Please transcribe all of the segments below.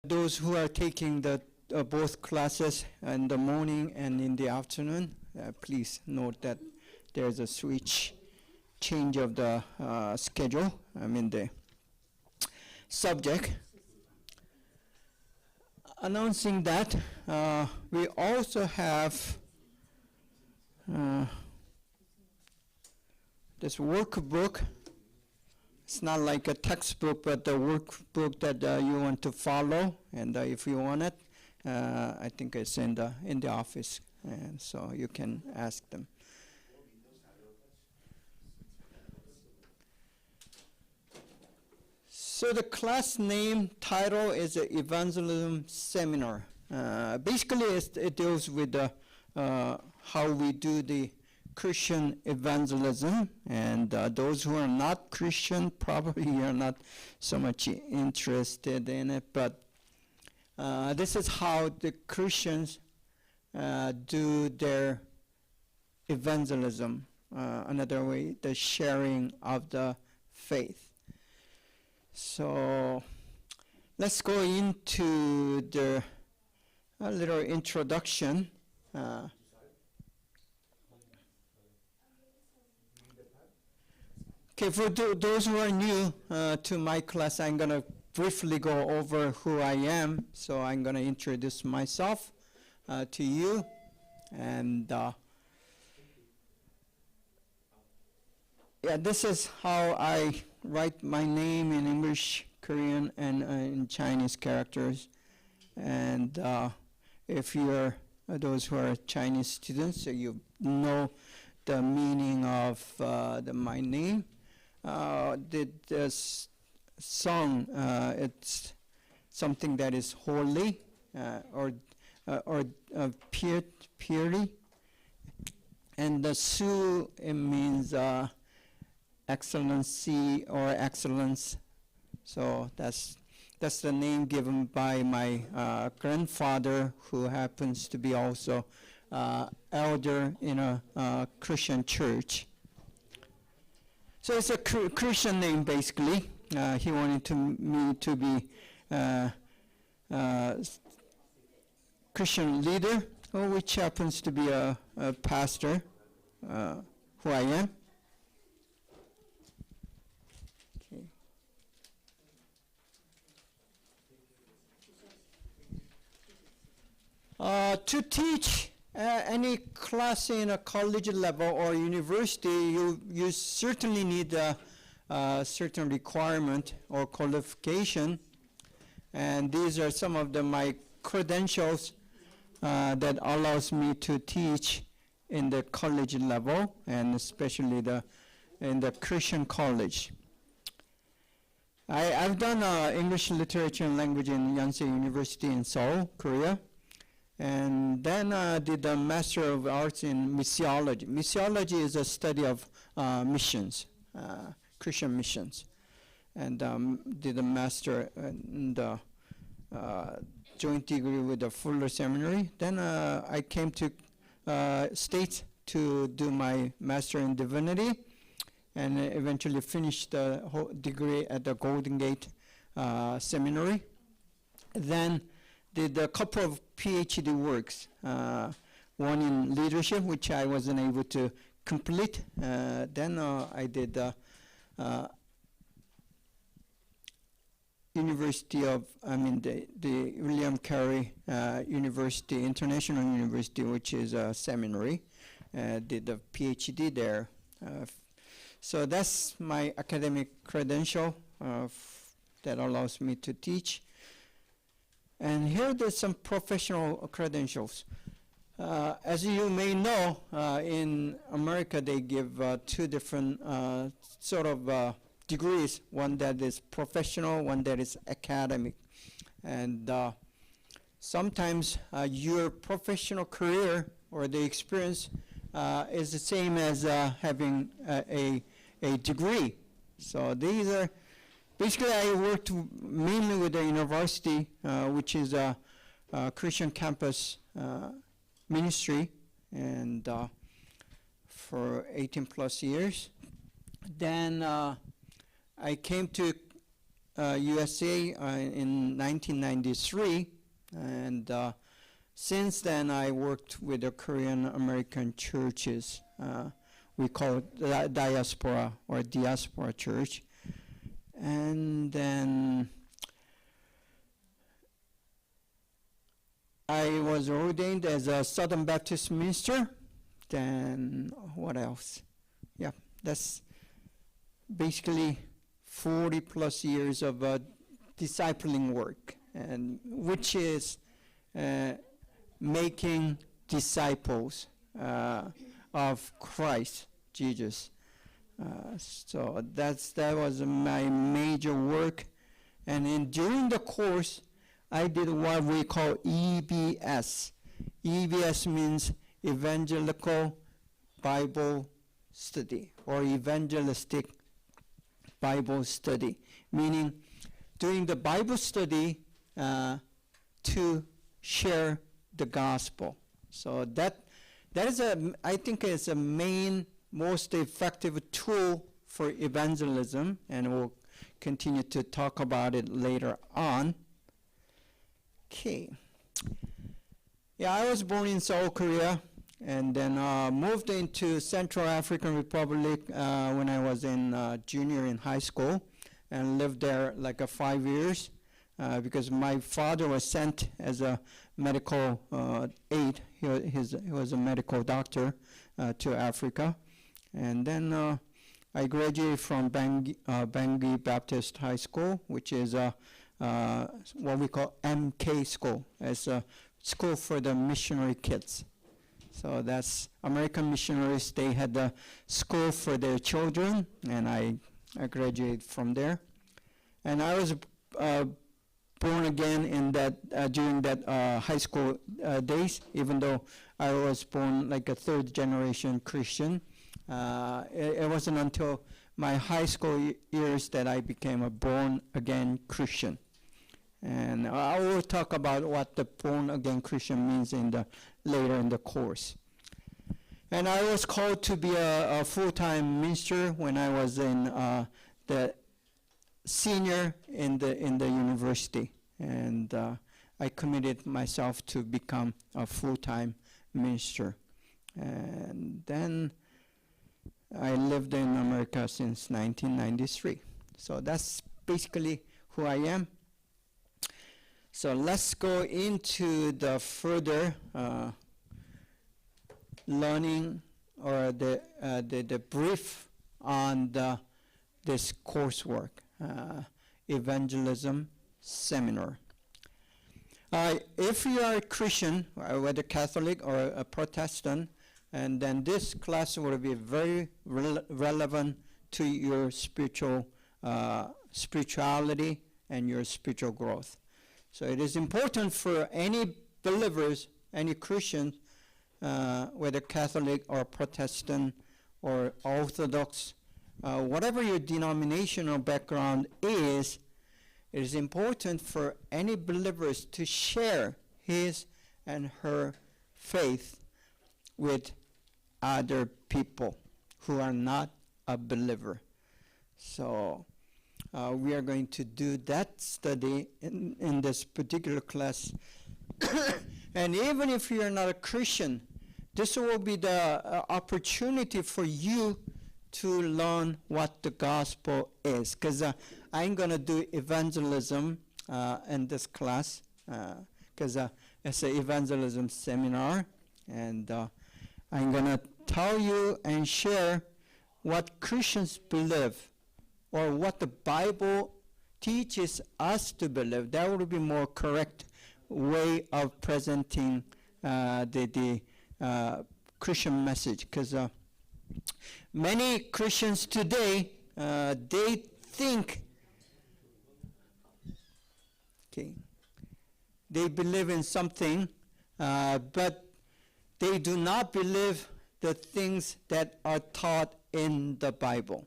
Those who are taking the both classes in the morning and in the afternoon, please note that there's a change of the schedule, the subject. Announcing that we also have this workbook. It's not like a textbook, but the workbook that you want to follow, and if you want it, I think it's in the office, and so you can ask them. So the class name title is Evangelism Seminar. Basically, it deals with how we do the Christian evangelism, and those who are not Christian probably are not so much interested in it, but this is how the Christians do their evangelism. Another way, the sharing of the faith. So let's go into the a little introduction. Okay, for those who are new to my class, I'm going to briefly go over who I am. So I'm going to introduce myself to you. And yeah, this is how I write my name in English, Korean, and in Chinese characters. And if you're those who are Chinese students, so you know the meaning of my name. This song, it's something that is holy or purity, and the Su, it means excellency or excellence. So that's the name given by my grandfather, who happens to be also elder in a Christian church. So it's a Christian name, basically. He wanted me to be Christian leader, which happens to be a pastor, who I am. Okay. To teach any class in a college level or university, you certainly need a certain requirement or qualification, and these are some of my credentials that allows me to teach in the college level, and especially in the Christian college. I've done English literature and language in Yonsei University in Seoul, Korea. And then did a Master of Arts in Missiology. Missiology is a study of missions, Christian missions. And did a Master in the joint degree with the Fuller Seminary. Then I came to States to do my Master in Divinity, and eventually finished the whole degree at the Golden Gate Seminary. Then did a couple of PhD works, one in leadership, which I wasn't able to complete. Then I did the William Carey University, International University, which is a seminary. Did a PhD there. So that's my academic credential that allows me to teach. And here there's some professional credentials. As you may know, in America they give two different sort of degrees, one that is professional, one that is academic. And sometimes your professional career or the experience is the same as having a degree. So these are basically, I worked mainly with the university, which is a Christian campus ministry, and for 18 plus years. Then I came to USA in 1993, and since then I worked with the Korean American churches. We call it diaspora or diaspora church. And then I was ordained as a Southern Baptist minister. Then what else? Yeah, that's basically 40 plus years of discipling work, and which is making disciples of Christ Jesus. So that was my major work. And during the course, I did what we call EBS. EBS means Evangelical Bible Study, or Evangelistic Bible Study, meaning doing the Bible study to share the gospel. So that is I think is a main, most effective tool for evangelism, and we'll continue to talk about it later on. Okay. Yeah, I was born in Seoul, Korea, and then moved into Central African Republic when I was in junior in high school, and lived there like 5 years because my father was sent as a medical aide. He was a medical doctor to Africa. And then I graduated from Bangui Baptist High School, which is what we call MK school, as a school for the missionary kids. So that's American missionaries. They had the school for their children, and I graduated from there. And I was born again in that during that high school days, even though I was born like a third generation Christian. It wasn't until my high school years that I became a born again Christian. And I will talk about what the born again Christian means later in the course. And I was called to be a full-time minister when I was in the senior in the university, and I committed myself to become a full-time minister. And then I lived in America since 1993. So that's basically who I am. So let's go into the further learning, or the brief on this coursework, evangelism seminar. If you are a Christian, whether Catholic or a Protestant, and then this class will be very relevant to your spirituality and your spiritual growth. So it is important for any believers, any Christians, whether Catholic or Protestant or Orthodox, whatever your denominational background is, it is important for any believers to share his and her faith with other people who are not a believer. So we are going to do that study in this particular class. And even if you are not a Christian, this will be the opportunity for you to learn what the gospel is. Because I'm going to do evangelism in this class, because it's an evangelism seminar. And I'm going to tell you and share what Christians believe, or what the Bible teaches us to believe. That would be more correct way of presenting the Christian message. Because many Christians today, they think, they believe in something, but they do not believe the things that are taught in the Bible.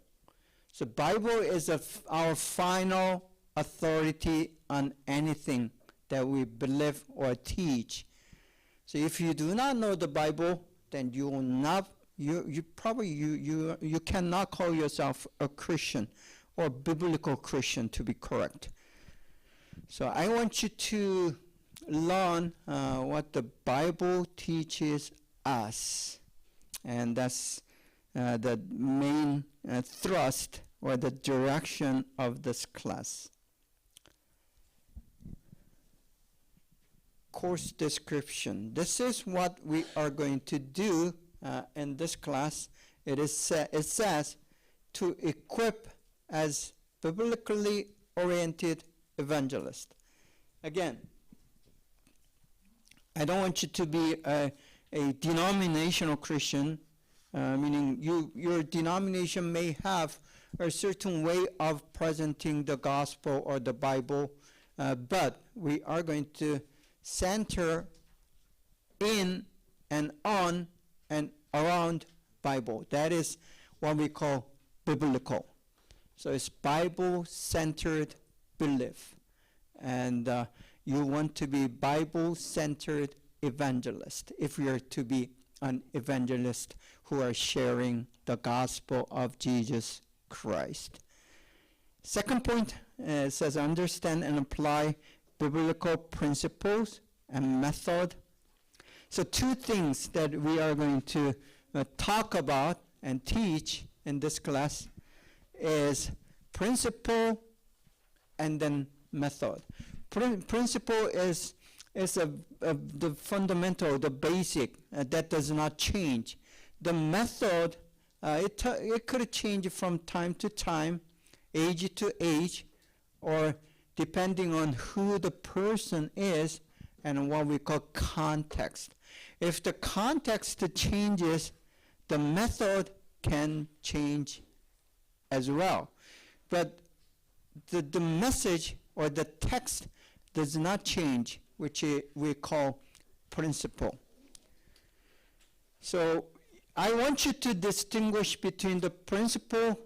So Bible is our final authority on anything that we believe or teach. So if you do not know the Bible, then you will not, you cannot call yourself a Christian, or biblical Christian to be correct. So I want you to learn what the Bible teaches us. And that's the main thrust or the direction of this class. Course description. This is what we are going to do in this class. It says to equip as biblically oriented evangelist. Again, I don't want you to be a denominational Christian, meaning your denomination may have a certain way of presenting the gospel or the Bible, but we are going to center in and on and around Bible. That is what we call biblical. So it's Bible-centered belief. And you want to be Bible-centered evangelist if you're to be an evangelist who are sharing the gospel of Jesus Christ. Second point says understand and apply biblical principles and method. So two things that we are going to talk about and teach in this class is principle and then method. Principle is the fundamental, the basic, that does not change. The method, it could change from time to time, age to age, or depending on who the person is and what we call context. If the context changes, the method can change as well. But the message or the text does not change, which we call principle. So I want you to distinguish between the principle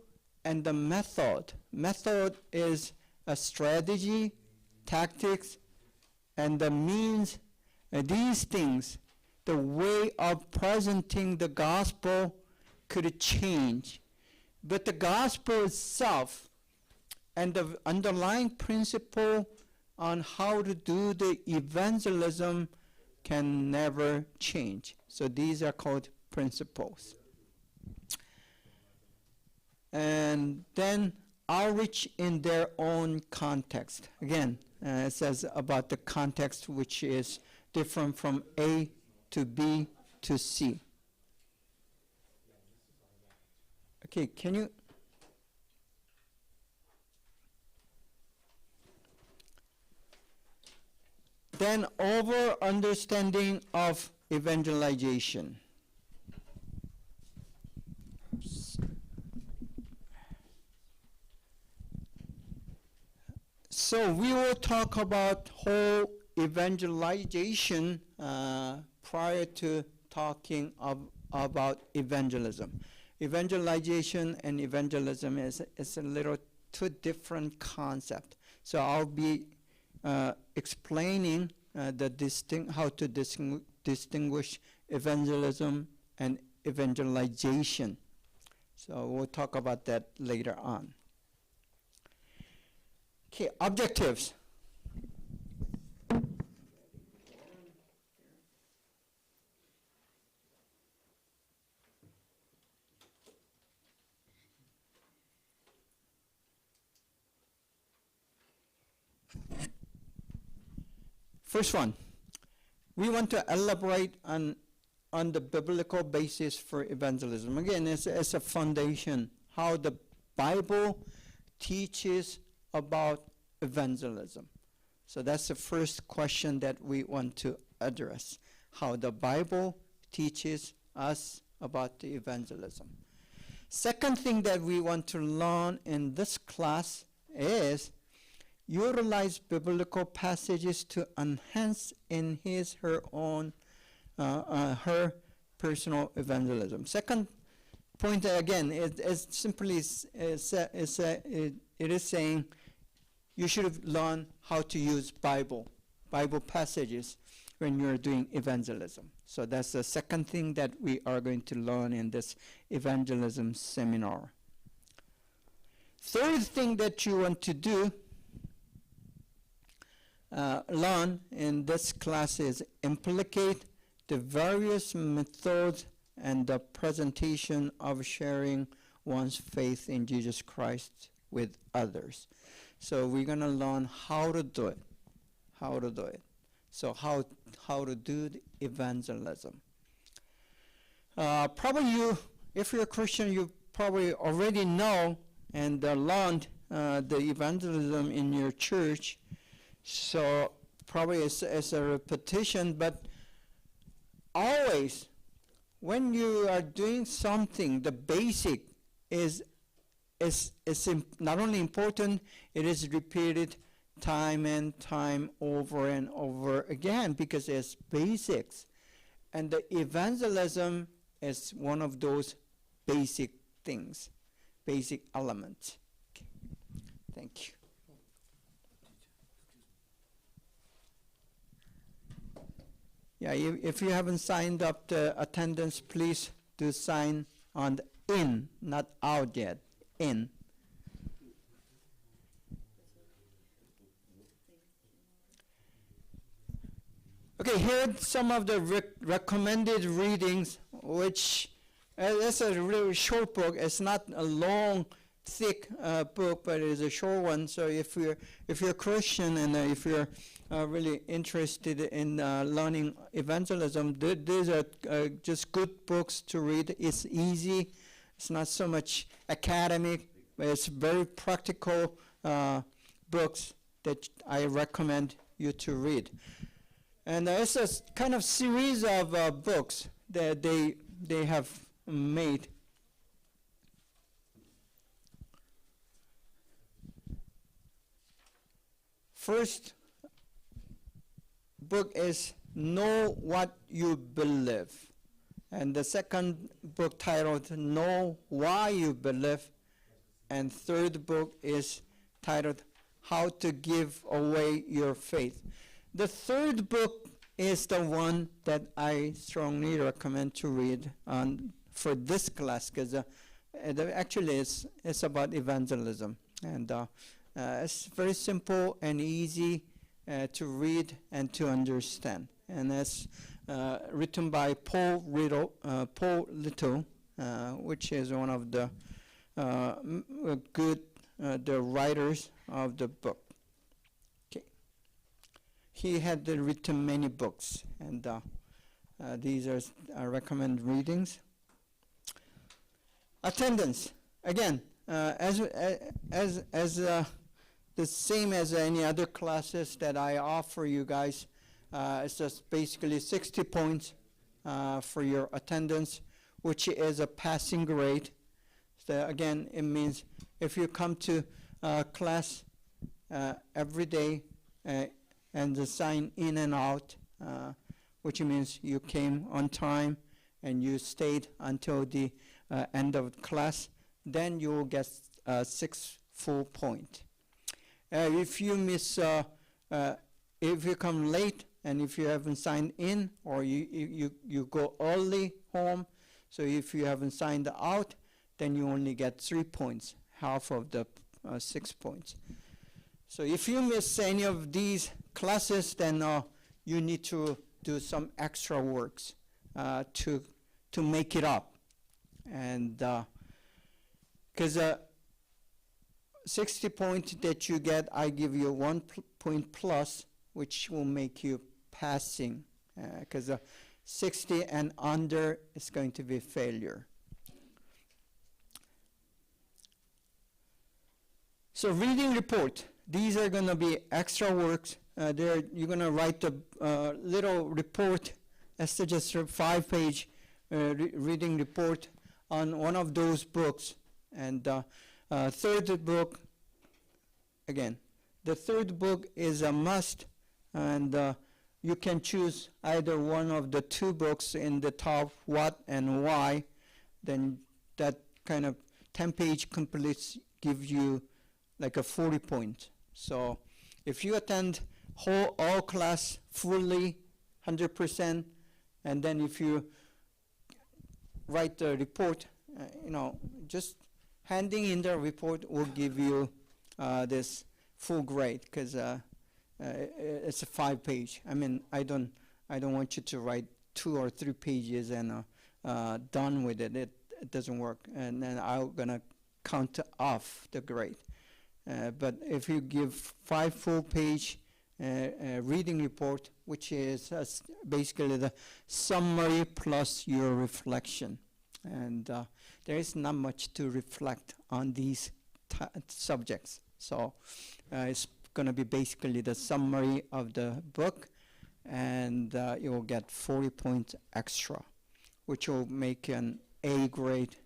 and the method. Method is a strategy, tactics, and the means. These things, the way of presenting the gospel could change. But the gospel itself and the underlying principle on how to do the evangelism can never change. So these are called principles. And then outreach in their own context. Again, it says about the context which is different from A to B to C. Okay, can you? Then over understanding of evangelization. So we will talk about whole evangelization prior to talking about evangelism. Evangelization and evangelism is a little two different concept. So I'll be explaining how to distinguish evangelism and evangelization. So we'll talk about that later on. Okay, objectives. First one, we want to elaborate on the biblical basis for evangelism. Again, it's a foundation, how the Bible teaches about evangelism. So that's the first question that we want to address, how the Bible teaches us about the evangelism. Second thing that we want to learn in this class is utilize biblical passages to enhance in her personal evangelism. Second point, again, is simply it is saying you should learn how to use Bible passages when you're doing evangelism. So that's the second thing that we are going to learn in this evangelism seminar. Third thing that you want to do, learn in this class is implicate the various methods and the presentation of sharing one's faith in Jesus Christ with others. So we're going to learn how to do it. How to do it. So how to do the evangelism. Probably you, if you're a Christian, you probably already know and learned the evangelism in your church. So probably it's a repetition, but always when you are doing something, the basic is not only important, it is repeated time and time over and over again because it's basics. And the evangelism is one of those basic things, basic elements. Okay. Thank you. Yeah, if you haven't signed up the attendance, please do sign on the in, not out yet, in. Okay, here are some of the recommended readings, which it's a really short book. It's not a long, thick book, but it is a short one. So if you're a Christian and if you're really interested in learning evangelism, these are just good books to read. It's easy. It's not so much academic, but it's very practical books that I recommend you to read. And it's a kind of series of books that they have made. First book is Know What You Believe. And the second book titled Know Why You Believe. And third book is titled How to Give Away Your Faith. The third book is the one that I strongly recommend to read for this class because actually it's about evangelism. And it's very simple and easy to read and to understand. And it's written by Paul Little, which is one of the the writers of the book. Okay. He had written many books, and these are recommended readings. Attendance, again, as the same as any other classes that I offer you guys. It's just basically 60 points for your attendance, which is a passing grade. So again, it means if you come to class every day and just sign in and out, which means you came on time and you stayed until the end of class, then you will get 6 full points. If you miss, if you come late and if you haven't signed in, or you go early home, so if you haven't signed out, then you only get 3 points, half of the 6 points. So if you miss any of these classes, then you need to do some extra works to make it up. And because 60 points that you get, I give you 1 point plus, which will make you passing. Because 60 and under is going to be failure. So reading report. These are going to be extra works. You're going to write a little report. That's just a 5-page reading report on one of those books. And third book, again, the third book is a must, and you can choose either one of the 2 books in the top, what and why. Then that kind of 10-page completes gives you like a 40 point. So if you attend all class fully, 100%, and then if you write the report, just handing in the report will give you this full grade, because it's a 5-page. I mean, I don't want you to write 2 or 3 pages and done with it. It doesn't work, and then I'm gonna count off the grade. But if you give 5 full-page reading report, which is basically the summary plus your reflection, and there is not much to reflect on these subjects. So it's going to be basically the summary of the book, and you will get 40 points extra, which will make an A grade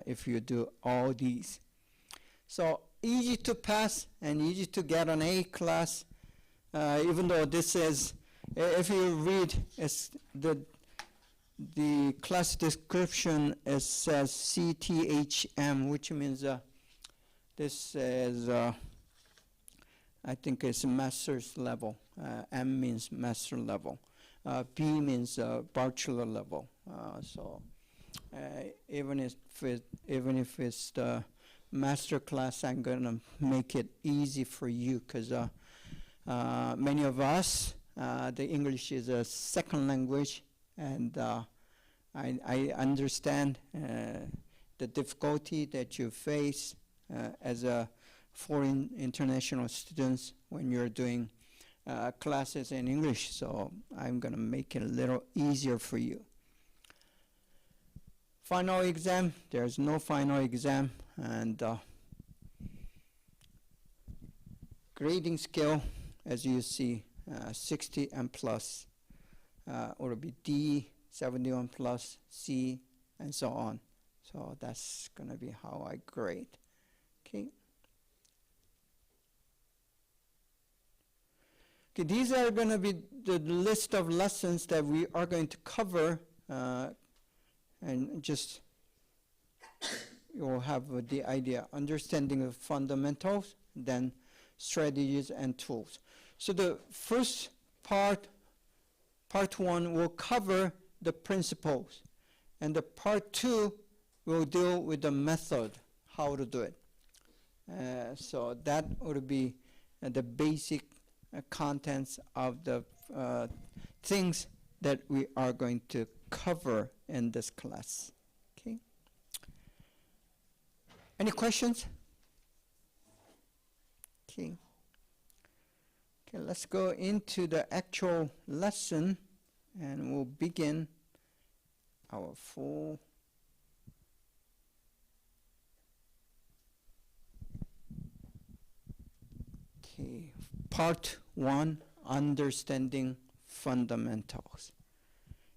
if you do all these. So easy to pass and easy to get an A class, even though this is, if you read the class description, it says CTHM, which means this is, I think it's master's level. M means master level. B means bachelor level. So even if it's the master class, I'm gonna make it easy for you, because many of us, the English is a second language, and I understand the difficulty that you face as a foreign international students when you're doing classes in English. So I'm gonna make it a little easier for you. Final exam, there's no final exam, and grading scale, as you see, 60 and plus, or be D, 71 plus, C, and so on. So that's gonna be how I grade. Okay. Okay, these are going to be the list of lessons that we are going to cover, and just you'll have the idea, understanding of fundamentals, then strategies and tools. So the first part 1, will cover the principles, and the part 2 will deal with the method, how to do it. So that would be the basic contents of the things that we are going to cover in this class. Okay. Any questions? Okay. Okay, let's go into the actual lesson, and we'll begin our full Part 1, understanding fundamentals.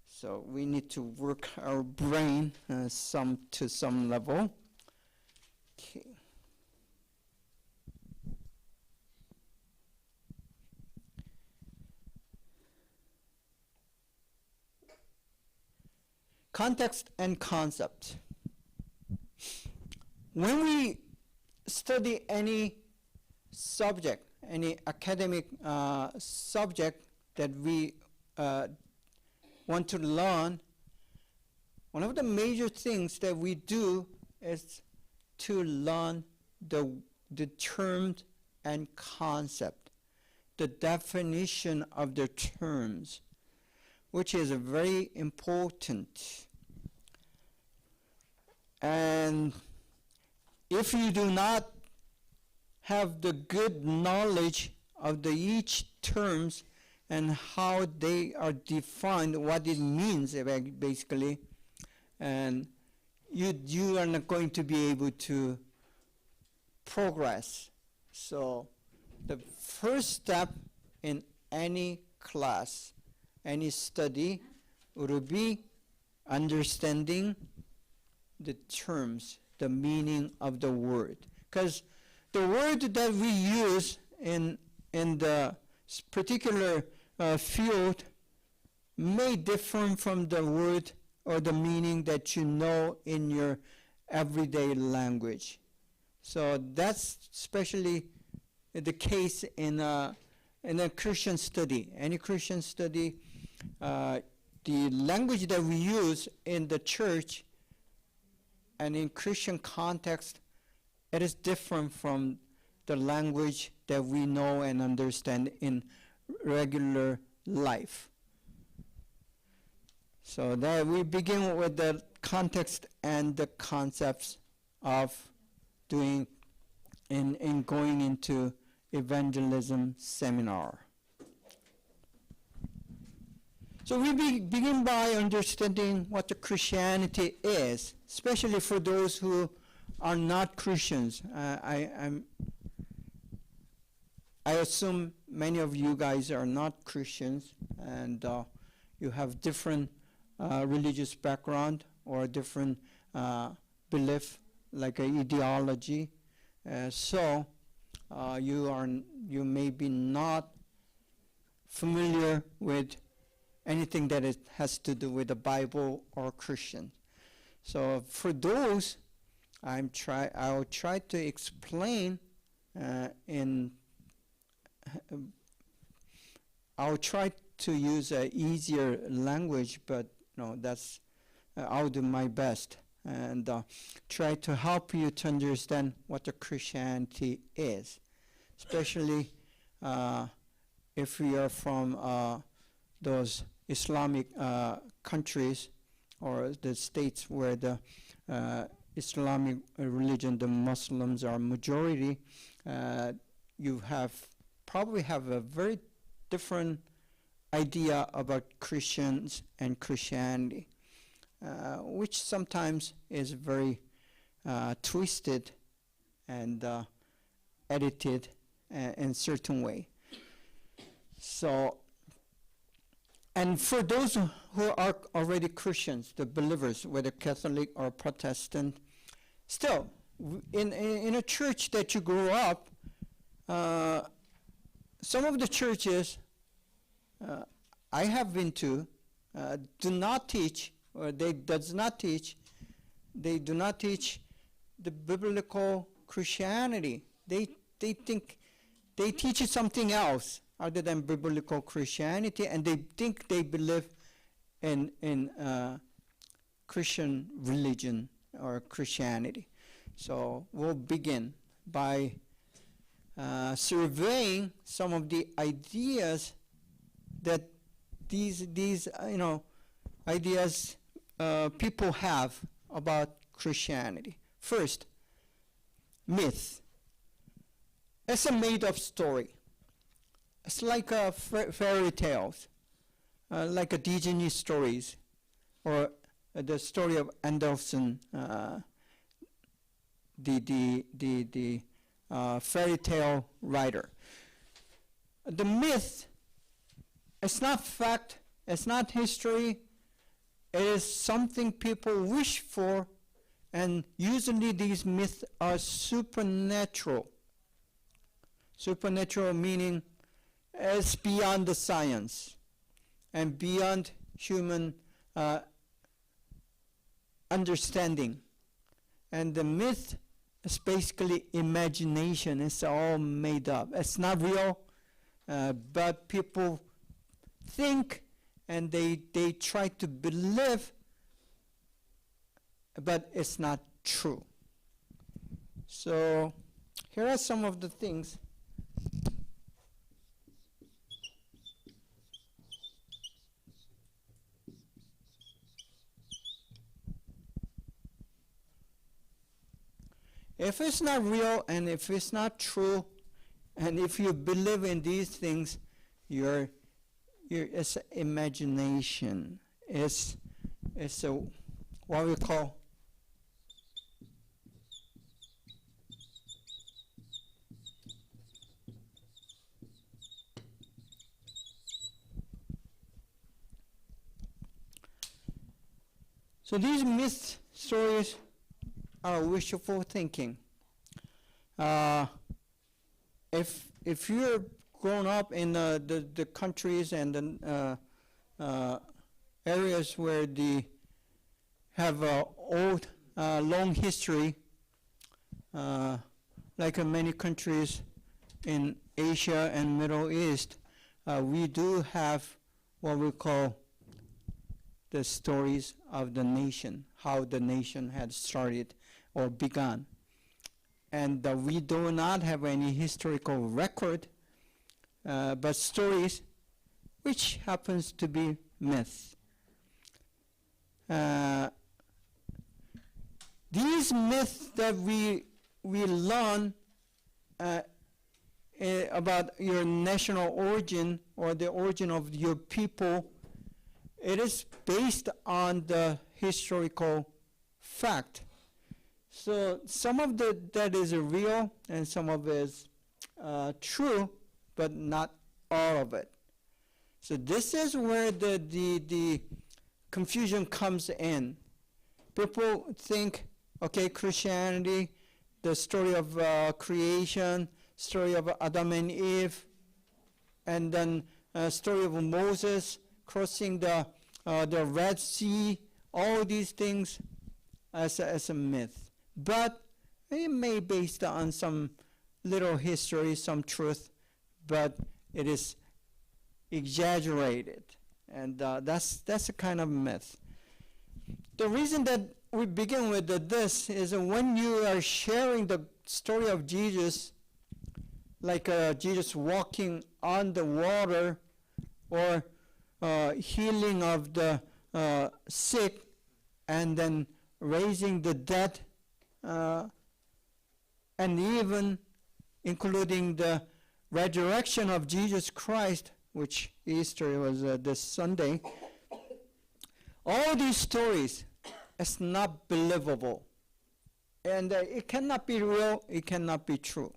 So we need to work our brain to some level. Okay. Context and concept. When we study any subject, any academic subject that we want to learn, one of the major things that we do is to learn the terms and concept, the definition of the terms, which is very important. And if you do not have the good knowledge of the each terms and how they are defined, what it means basically, and you are not going to be able to progress. So the first step in any class, any study, would be understanding the terms, the meaning of the word. Because the word that we use in the particular field may differ from the word or the meaning that you know in your everyday language. So that's especially the case in a Christian study. Any Christian study, the language that we use in the church and in Christian context it is different from the language that we know and understand in regular life. So that we begin with the context and the concepts of doing in going into evangelism seminar. So we begin by understanding what the Christianity is, especially for those who are not Christians. I assume many of you guys are not Christians, and you have different religious background or different belief, like an ideology. So you may be not familiar with anything that it has to do with the Bible or Christian. So for those, I'll try to explain I'll try to use an easier language, but that's I'll do my best and try to help you to understand what the Christianity is, especially if we are from those Islamic countries or the states where the Islamic religion, the Muslims are majority. You probably have a very different idea about Christians and Christianity, which sometimes is very twisted and edited in certain way. So, and for those who are already Christians, the believers, whether Catholic or Protestant, still, in a church that you grew up, some of the churches I have been to do not teach, or they do not teach the biblical Christianity. They think they teach something else other than biblical Christianity, and they think they believe in Christian religion or Christianity. So we'll begin by surveying some of the ideas that these ideas people have about Christianity. First, myth. It's a made-up story. It's like fairy tales, like a Disney stories, or the story of Andersen, the fairy tale writer. The myth, it's not fact, it's not history, it is something people wish for, and usually these myths are supernatural. Supernatural meaning it's beyond the science and beyond human understanding. And the myth is basically imagination. It's all made up. It's not real, but people think and they try to believe, but it's not true. So here are some of the things. If it's not real and if it's not true, and if you believe in these things, it's imagination. It's what we call so these myth stories are wishful thinking. If you're grown up in the countries and the areas where they have old, long history, like in many countries in Asia and Middle East, we do have what we call the stories of the nation, how the nation had started or begun. and we do not have any historical record, but stories which happens to be myth. These myths that we learn about your national origin or the origin of your people, it is based on the historical fact. So some of that is real and some of it is true, but not all of it. So this is where the confusion comes in. People think, okay, Christianity, the story of creation, story of Adam and Eve, and then story of Moses crossing the Red Sea, all these things as a myth. But it may be based on some little history, some truth, but it is exaggerated, and that's a kind of myth. The reason that we begin with this is that when you are sharing the story of Jesus, like Jesus walking on the water, or healing of the sick, and then raising the dead, and even including the resurrection of Jesus Christ, which Easter was this Sunday, all these stories is not believable. And it cannot be real, it cannot be true.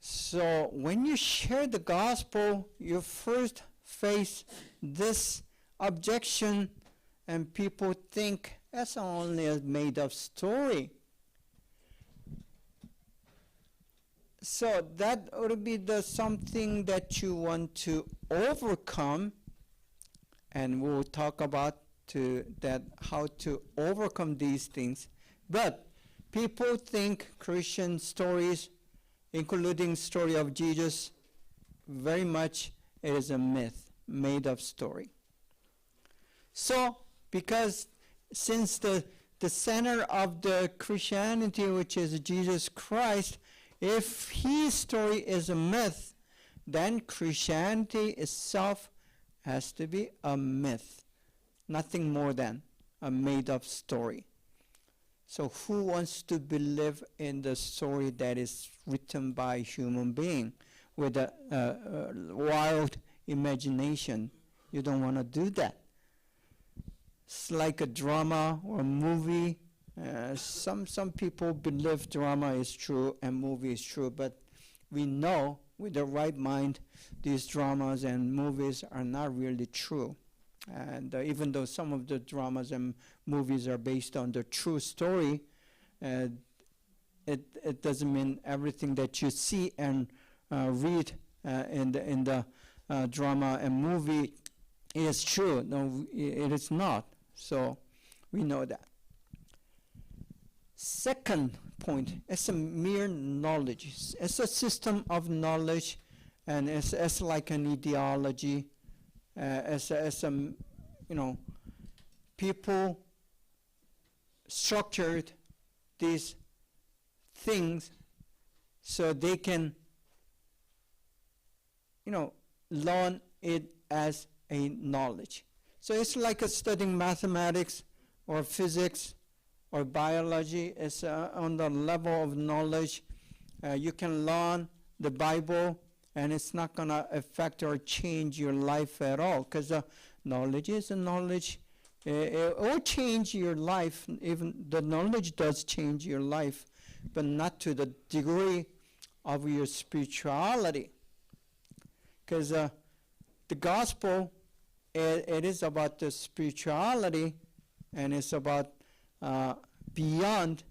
So when you share the gospel, you first face this objection, and people think that's only a made-up story. So that would be something that you want to overcome, and we'll talk about how to overcome these things. But people think Christian stories, including story of Jesus, very much it is a myth, made-up story. So, because since the center of the Christianity, which is Jesus Christ, if his story is a myth, then Christianity itself has to be a myth, nothing more than a made-up story. So who wants to believe in the story that is written by a human being with a wild imagination? You don't want to do that. It's like a drama or a movie. Some people believe drama is true and movie is true, but we know with the right mind these dramas and movies are not really true. And even though some of the dramas and movies are based on the true story, it doesn't mean everything that you see and read in the drama and movie is true. No, it is not. So we know that. Second point, it's a mere knowledge. It's a system of knowledge, and it's like an ideology. People structured these things so they can, learn it as a knowledge. So it's like studying mathematics or physics or biology. It's on the level of knowledge. You can learn the Bible, and it's not going to affect or change your life at all, because knowledge is a knowledge. It will change your life. Even the knowledge does change your life, but not to the degree of your spirituality. Because the gospel, it is about the spirituality, and it's about beyond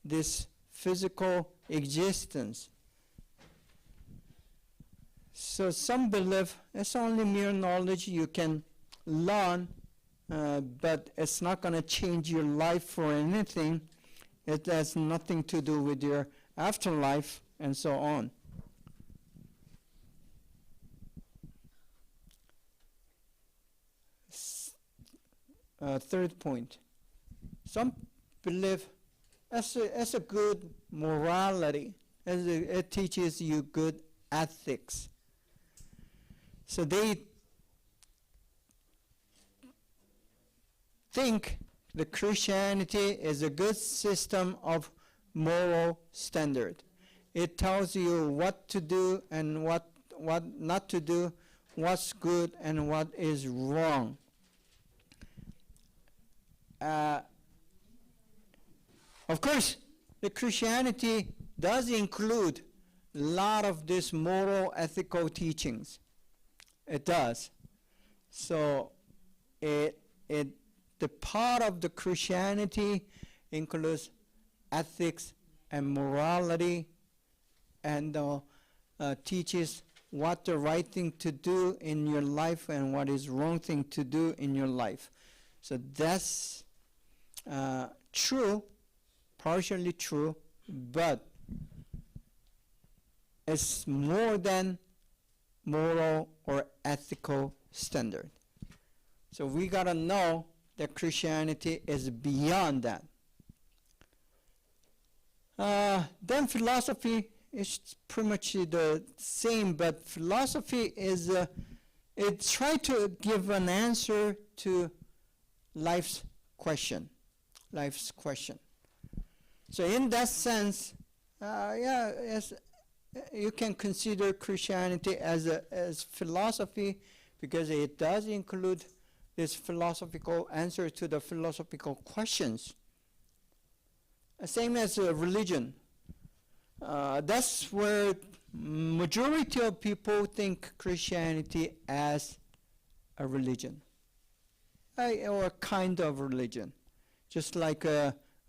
this physical existence. So some believe it's only mere knowledge you can learn, but it's not going to change your life for anything. It has nothing to do with your afterlife and so on. Third point. Some believe as a good morality. It teaches you good ethics. So they think that Christianity is a good system of moral standard. It tells you what to do and what not to do, what's good and what is wrong. Of course, the Christianity does include a lot of these moral, ethical teachings. It does. So the part of the Christianity includes ethics and morality, and teaches what the right thing to do in your life and what is wrong thing to do in your life. So that's true, partially true, but it's more than moral or ethical standard. So we gotta know that Christianity is beyond that. Then philosophy is pretty much the same, but philosophy is it tries to give an answer to life's question. So in that sense, you can consider Christianity as philosophy, because it does include this philosophical answer to the philosophical questions. Same as religion. That's where majority of people think Christianity as a religion, or a kind of religion, just like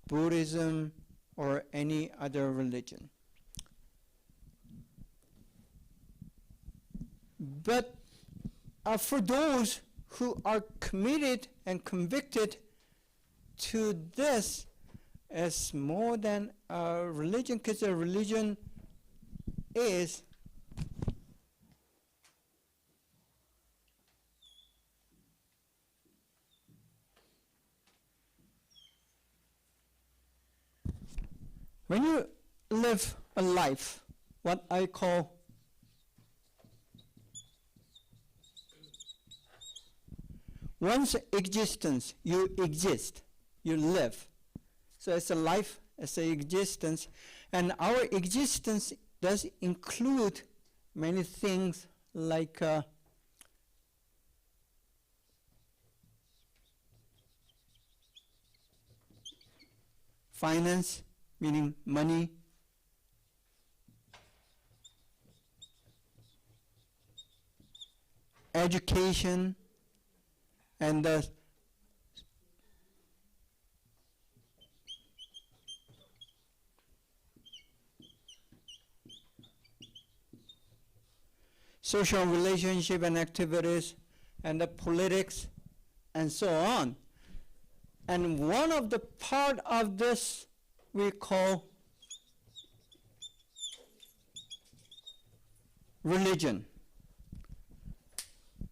Buddhism or any other religion. But for those who are committed and convicted to this as more than a religion, because a religion is when you live a life, what I call one's existence, you exist, you live. So it's a life, it's an existence, and our existence does include many things like finance, meaning money, education, and social relationship and activities, and the politics, and so on. And one of the part of this we call religion.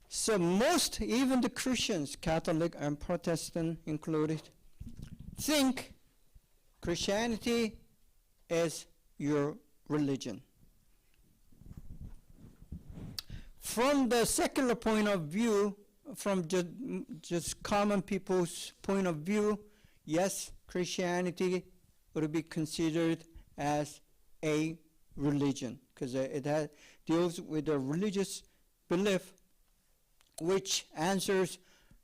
So most, even the Christians, Catholic and Protestant included, think Christianity is your religion. From the secular point of view, from just common people's point of view, yes, Christianity would be considered as a religion, because it deals with a religious belief which answers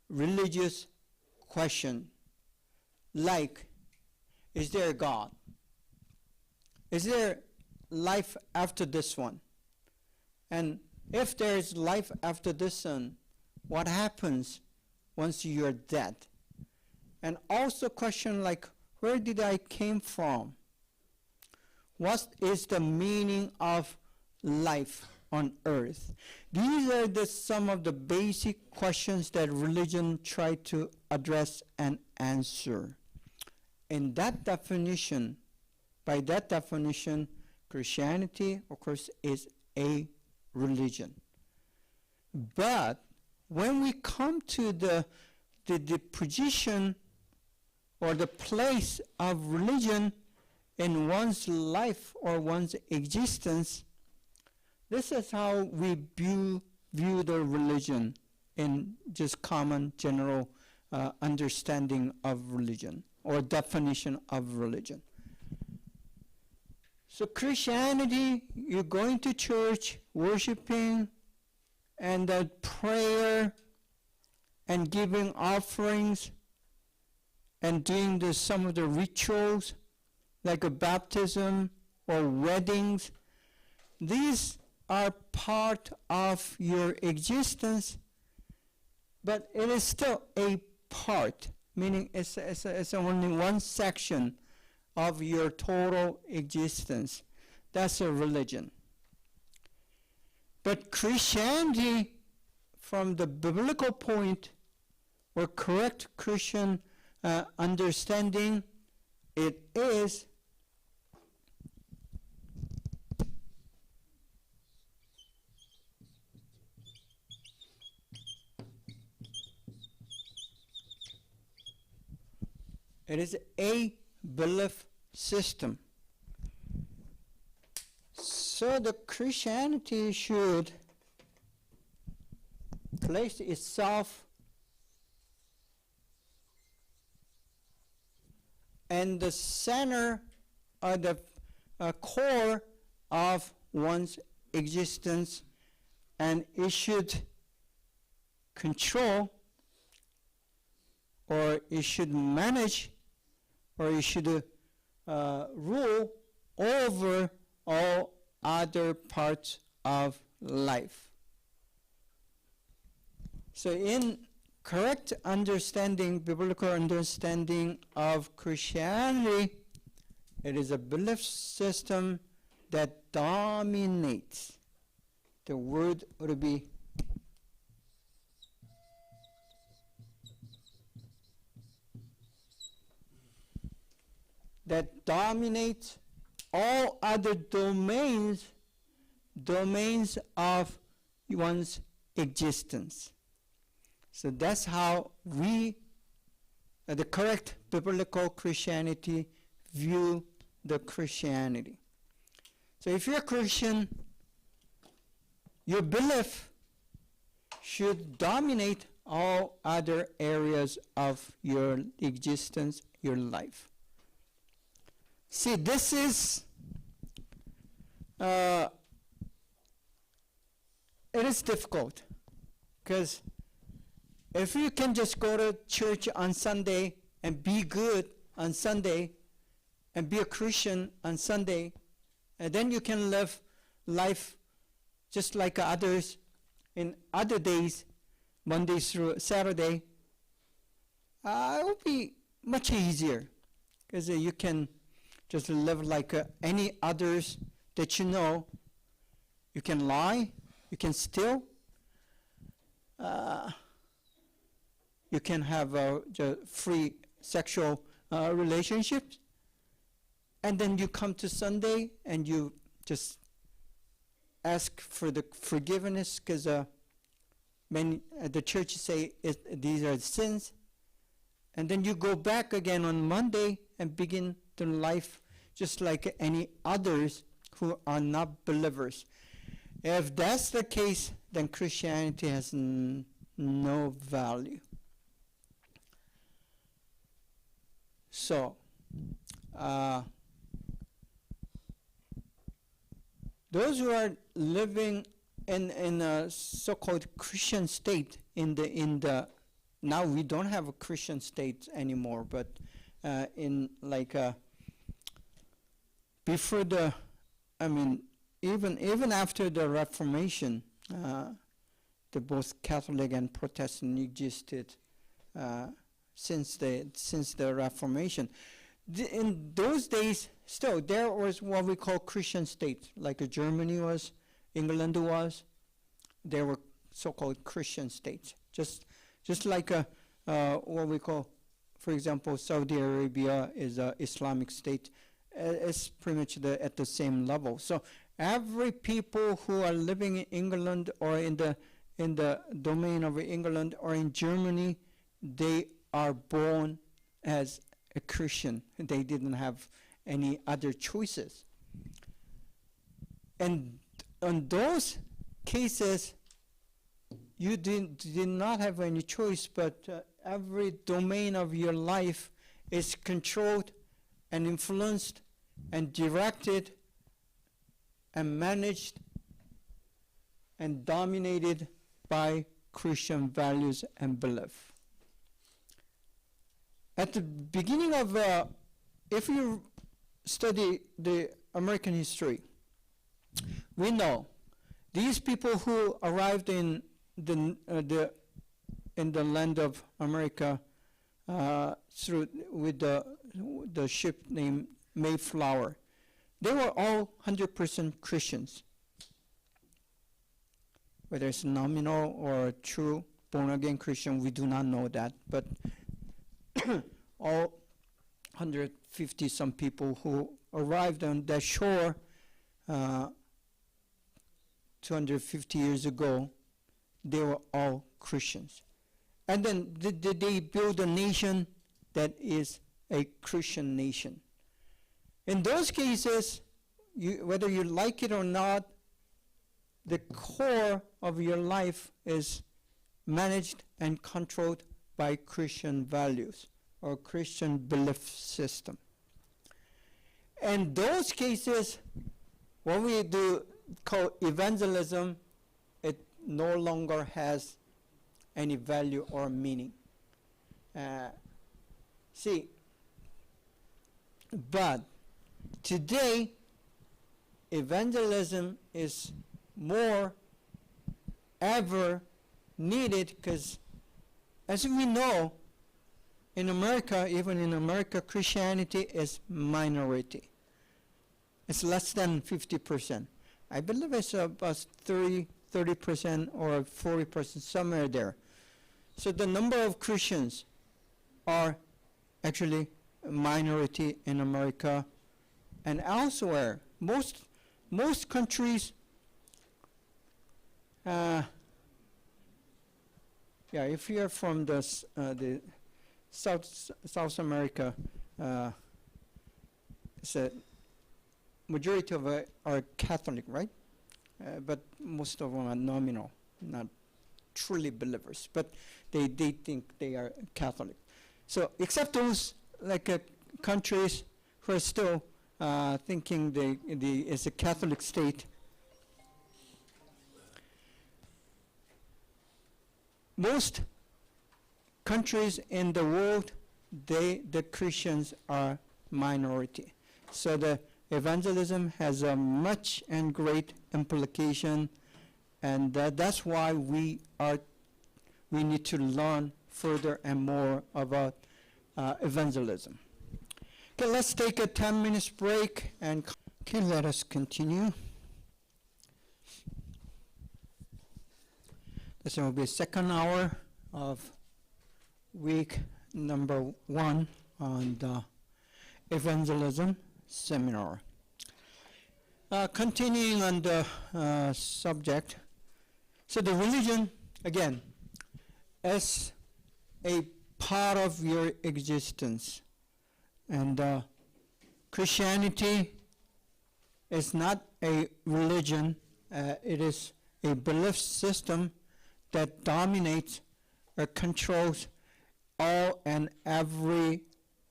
religious question, like, is there a God? Is there life after this one? And if there is life after this one, what happens once you're dead? And also question like, where did I came from? What is the meaning of life on earth? These are some of the basic questions that religion try to address and answer. In that definition, by that definition, Christianity, of course, is a religion. But when we come to the position or the place of religion in one's life or one's existence, this is how we view the religion in just common general understanding of religion or definition of religion. So Christianity, you're going to church, worshiping, and prayer, and giving offerings, and doing some of the rituals, like a baptism or weddings. These are part of your existence, but it is still a part, meaning it's only one section of your total existence. That's a religion. But Christianity, from the biblical point, or correct Christian understanding, it is a belief system. So the Christianity should place itself in the center or the core of one's existence, and it should control, or it should manage, or it should rule over all other parts of life. So in correct understanding, biblical understanding of Christianity, it is a belief system that dominates. The word would be that dominates all other domains of one's existence. So that's how we, the correct biblical Christianity, view the Christianity. So if you're a Christian, your belief should dominate all other areas of your existence, your life. See, this is, it is difficult, because if you can just go to church on Sunday and be good on Sunday and be a Christian on Sunday, and then you can live life just like others in other days, Monday through Saturday, it will be much easier, because you can just live like any others that you know. You can lie, you can steal, you can have free sexual relationships, and then you come to Sunday and you just ask for the forgiveness, because the church say these are sins, and then you go back again on Monday and begin the life just like any others who are not believers. If that's the case, then Christianity has no value. So, those who are living in a so-called Christian state, now we don't have a Christian state anymore, but in like before even after the Reformation, the both Catholic and Protestant existed since the Reformation. In those days, still there was what we call Christian states, like Germany was, England was. There were so-called Christian states, just like what we call, for example, Saudi Arabia is an Islamic state. It's pretty much at the same level. So every people who are living in England or in the domain of England or in Germany, they are born as a Christian. They didn't have any other choices. And on those cases, you did not have any choice, but every domain of your life is controlled and influenced and directed and managed and dominated by Christian values and belief. At the beginning of, if you study the American history, we know these people who arrived in the land of America with the ship named Mayflower, they were all 100% Christians. Whether it's nominal or true born-again Christian, we do not know that. But all 150-some people who arrived on that shore 250 years ago, they were all Christians. And then they build a nation that is a Christian nation. In those cases, whether you like it or not, the core of your life is managed and controlled by Christian values or Christian belief system. In those cases, what we do call evangelism, it no longer has any value or meaning. But today, evangelism is more ever needed because, as we know, in America, even in America, Christianity is minority. It's less than 50%. I believe it's about 30% or 40%, somewhere there. So the number of Christians are actually a minority in America and elsewhere. Most countries, if you're from the South America, it's a majority of are Catholic, right? But most of them are nominal, not truly believers, but they think they are Catholic. So except those countries who are still thinking it's a Catholic state, most countries in the world, the Christians are minority. So the evangelism has a much and great implication, and that's why we need to learn further and more about evangelism. Okay, let's take a 10-minute break and let us continue. This will be second hour of week number 1 on the evangelism seminar. Continuing on the subject, so the religion, again, is a part of your existence. And Christianity is not a religion, it is a belief system that dominates or controls all and every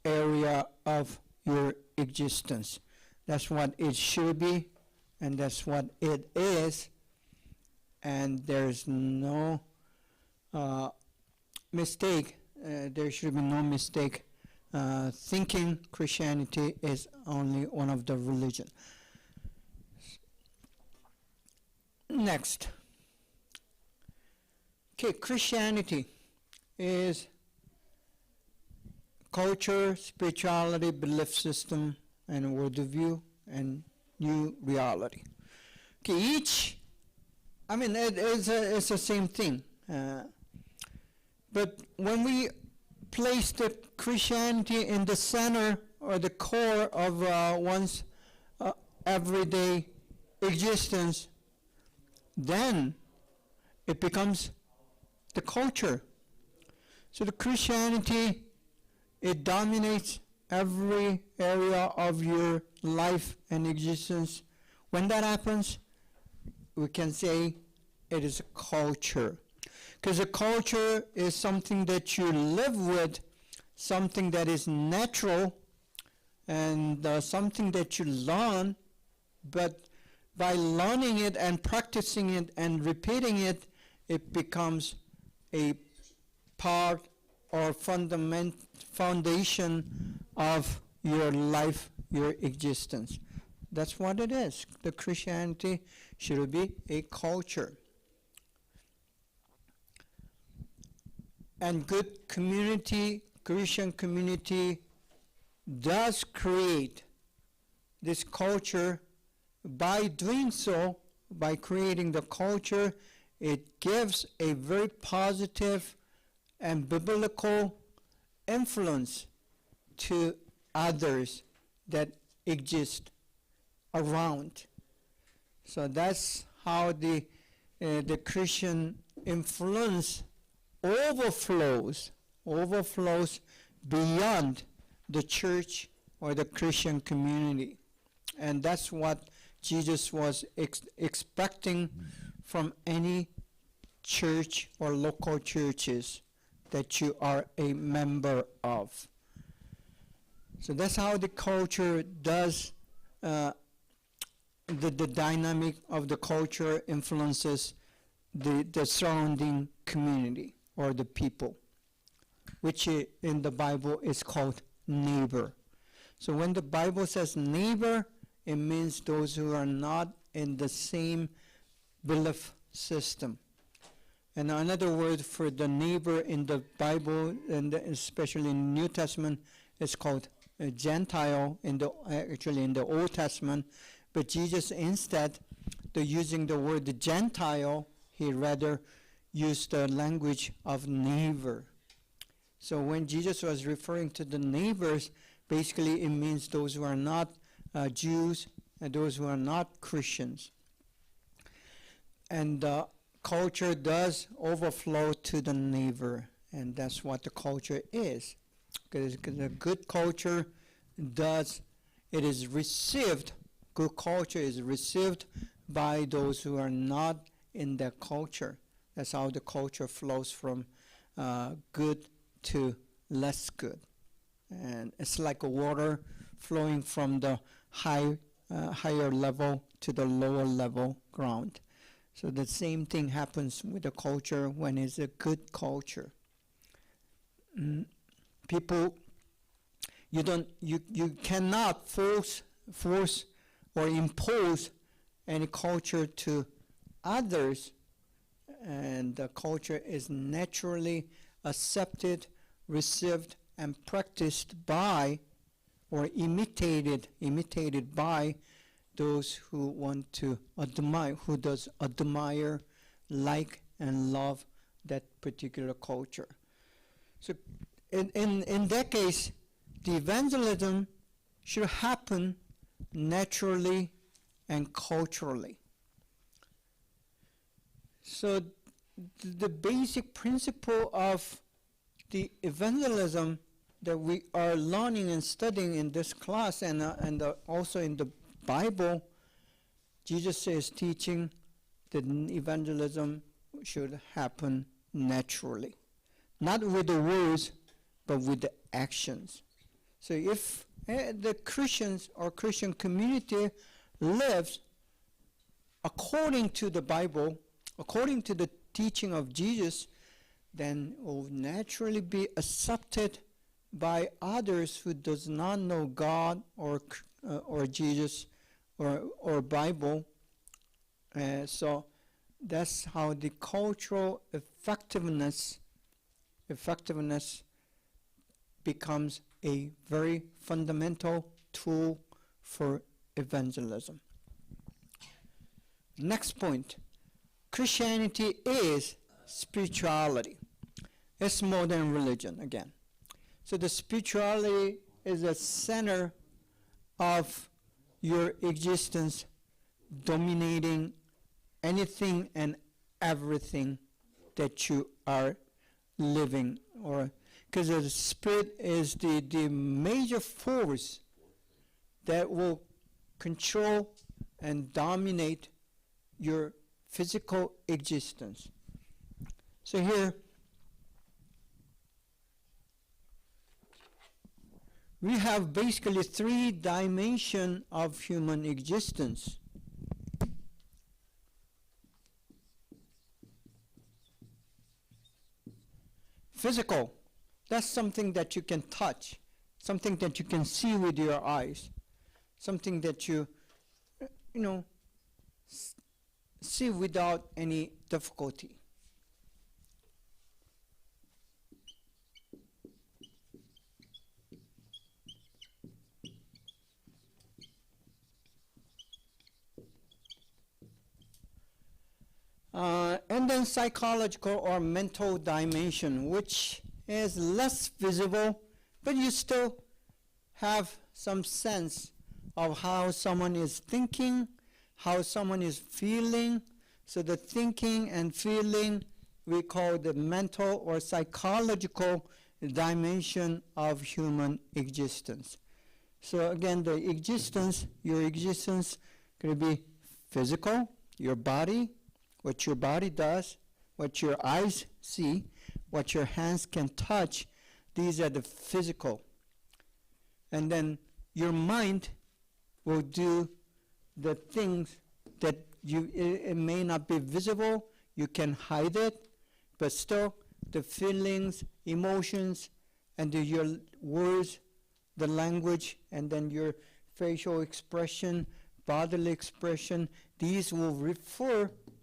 area of your existence. That's what it should be, and that's what it is, and there's no mistake. There should be no mistake thinking Christianity is only one of the religion. Next. Okay, Christianity is culture, spirituality, belief system, and worldview, and new reality. Okay, it's the same thing. But when we place the Christianity in the center or the core of one's everyday existence, then it becomes the culture. So the Christianity, it dominates every area of your life and existence. When that happens, we can say it is a culture. Because a culture is something that you live with, something that is natural, and something that you learn, but by learning it and practicing it and repeating it, it becomes a part or foundation of your life, your existence. That's what it is. The Christianity should be a culture. And good community, Christian community, does create this culture. By doing so, by creating the culture, it gives a very positive and biblical influence to others that exist around. So that's how the Christian influence overflows beyond the church or the Christian community. And that's what Jesus was expecting from any church or local churches that you are a member of. So that's how the culture does, the dynamic of the culture influences the surrounding community or the people, which in the Bible is called neighbor. So when the Bible says neighbor, it means those who are not in the same belief system. And another word for the neighbor in the Bible, and especially in the New Testament, is called a Gentile, actually in the Old Testament. But Jesus, instead of using the word Gentile, he rather used the language of neighbor. So when Jesus was referring to the neighbors, basically it means those who are not Jews and those who are not Christians. And culture does overflow to the neighbor, and that's what the culture is. Because a good culture is received, good culture is received by those who are not in that culture. That's how the culture flows from good to less good. And it's like a water flowing from the higher level to the lower level ground. So the same thing happens with the culture when it's a good culture. People, you cannot force or impose any culture to others, and the culture is naturally accepted, received, and practiced by or imitated by those who want to admire, who does admire, like, and love that particular culture. So in that case, the evangelism should happen naturally and culturally. So the basic principle of the evangelism that we are learning and studying in this class and also in the Bible, Jesus is teaching that evangelism should happen naturally. Not with the words, but with the actions. So if the Christians or Christian community lives according to the Bible, according to the teaching of Jesus, then it will naturally be accepted by others who does not know God or Jesus or Bible. So that's how the cultural effectiveness becomes a very fundamental tool for evangelism. Next point, Christianity is spirituality. It's more than religion again. So the spirituality is the center of your existence, dominating anything and everything that you are living, or because the spirit is the major force that will control and dominate your physical existence. So here, we have basically 3 dimensions of human existence. Physical, that's something that you can touch, something that you can see with your eyes, something that you see without any difficulty. And then psychological or mental dimension, which is less visible, but you still have some sense of how someone is thinking, how someone is feeling. So the thinking and feeling we call the mental or psychological dimension of human existence. So again, the existence, your existence could be physical, your body, what your body does, what your eyes see, what your hands can touch. These are the physical. And then your mind will do the things that it may not be visible, you can hide it, but still the feelings, emotions, and your words, the language, and then your facial expression, bodily expression, these will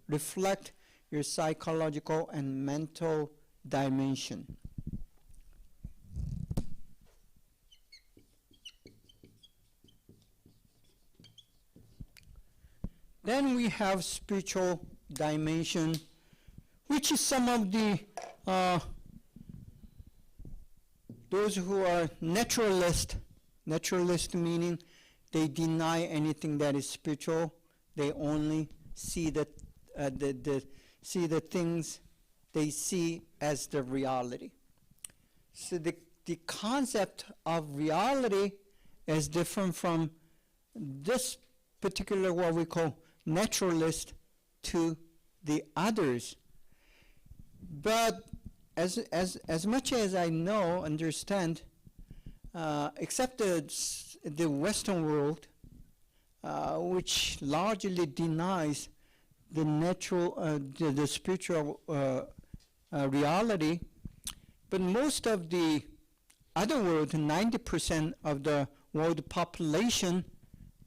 reflect your psychological and mental dimension. Then we have spiritual dimension, which is some of the those who are naturalist meaning they deny anything that is spiritual. They only see the things they see as the reality. So the concept of reality is different from this particular what we call naturalist to the others. But as much as I know, understand, except the Western world, which largely denies the natural, the spiritual reality, but most of the other world, 90% of the world population,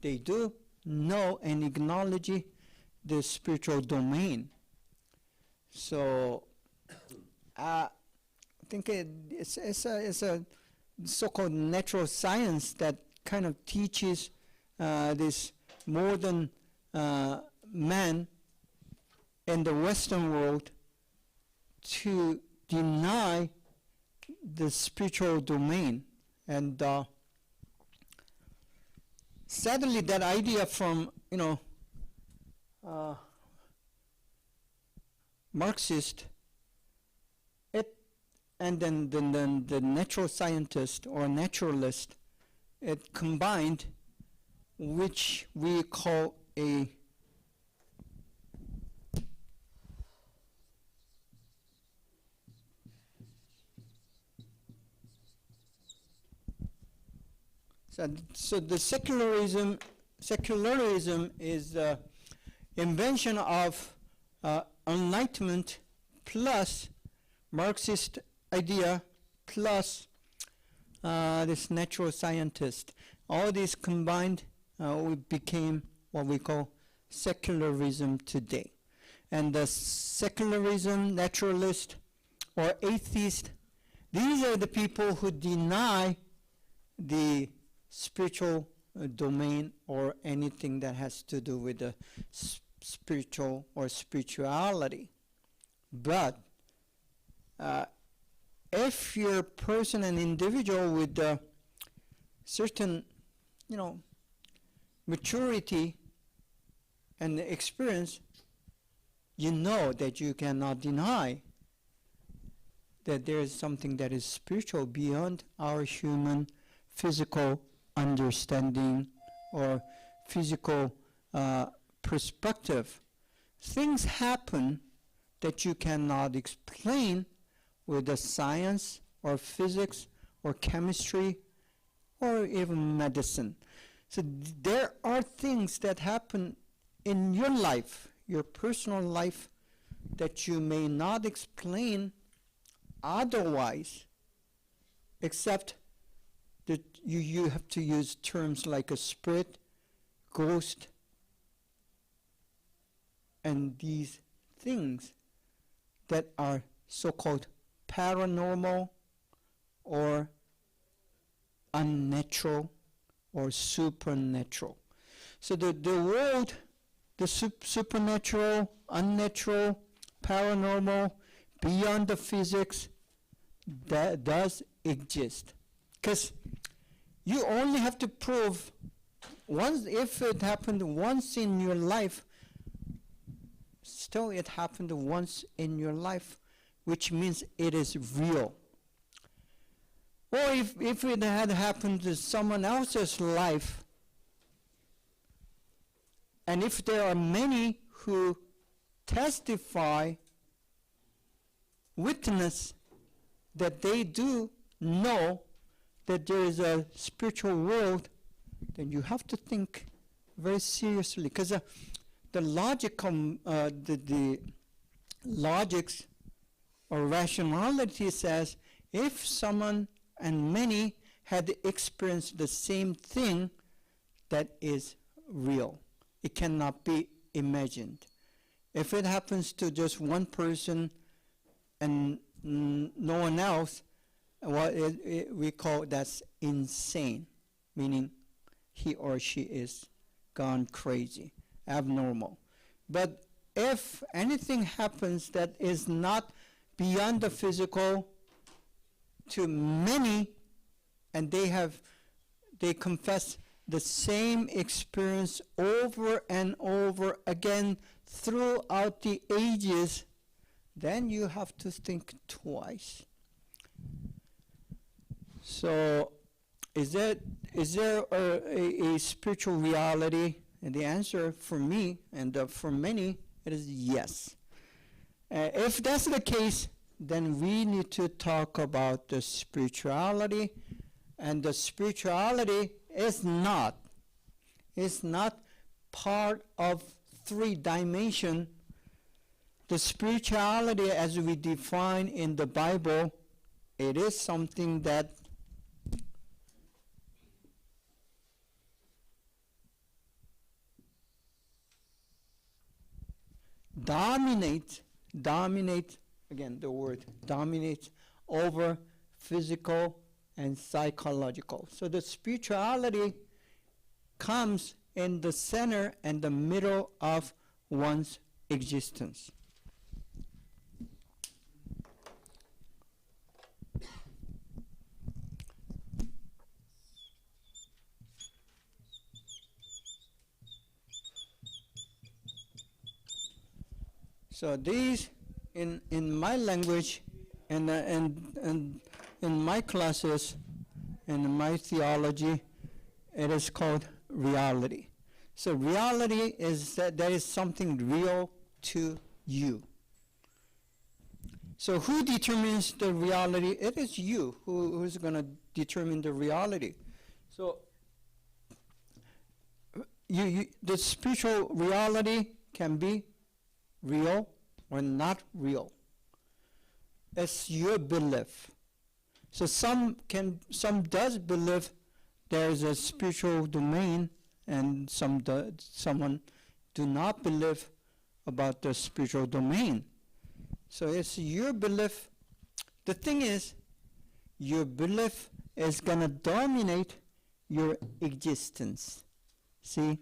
they do know and acknowledge the spiritual domain. So I think it's a so-called natural science that kind of teaches this modern man in the Western world to deny the spiritual domain. And sadly, that idea from Marxist, and then the natural scientist or naturalist, it combined, which we call a so the secularism is the invention of enlightenment plus Marxist idea plus this natural scientist. All these combined we became what we call secularism today. And the secularism, naturalist, or atheist, these are the people who deny the spiritual domain or anything that has to do with the spiritual or spirituality. But if you're a person, an individual with a certain, maturity and experience, you know that you cannot deny that there is something that is spiritual beyond our human physical understanding or physical perspective. Things happen that you cannot explain with the science or physics or chemistry or even medicine. So there are things that happen in your life, your personal life, that you may not explain otherwise, except that you have to use terms like a spirit, ghost, and these things that are so-called paranormal or unnatural or supernatural. So the world, the supernatural, unnatural, paranormal, beyond the physics, that does exist. Because you only have to prove once, if it happened once in your life, still it happened once in your life, which means it is real. Or if it had happened to someone else's life, and if there are many who testify, witness that they do know that there is a spiritual world, then you have to think very seriously, because the logics or rationality says if someone and many had experienced the same thing, that is real. It cannot be imagined. If it happens to just one person and no one else, we call that's insane, meaning he or she is gone crazy, abnormal. But if anything happens that is not beyond the physical to many, and they confess the same experience over and over again throughout the ages, then you have to think twice. So is there a spiritual reality? And the answer for me and for many, it is yes. If that's the case, then we need to talk about the spirituality. And the spirituality is not part of 3 dimension. The spirituality as we define in the Bible, it is something that dominate, again the word dominate, over physical and psychological. So the spirituality comes in the center and the middle of one's existence. So these, in my language, and in my classes, in my theology, it is called reality. So reality is that there is something real to you. So who determines the reality? It is you who's going to determine the reality. So the spiritual reality can be real or not real. It's your belief. So some does believe there is a spiritual domain, and someone do not believe about the spiritual domain. So it's your belief. The thing is, your belief is gonna dominate your existence. See?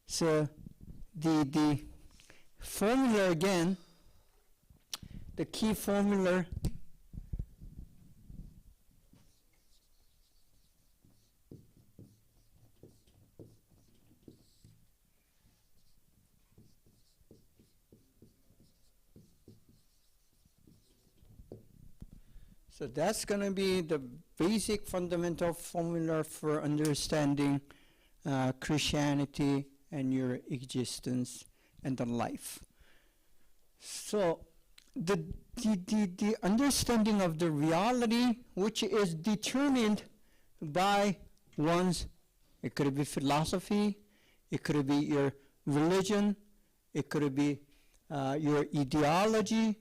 So the formula again, the key formula So that's going to be the basic fundamental formula for understanding Christianity and your existence and the life. So the understanding of the reality, which is determined by one's, it could be philosophy, it could be your religion, it could be your ideology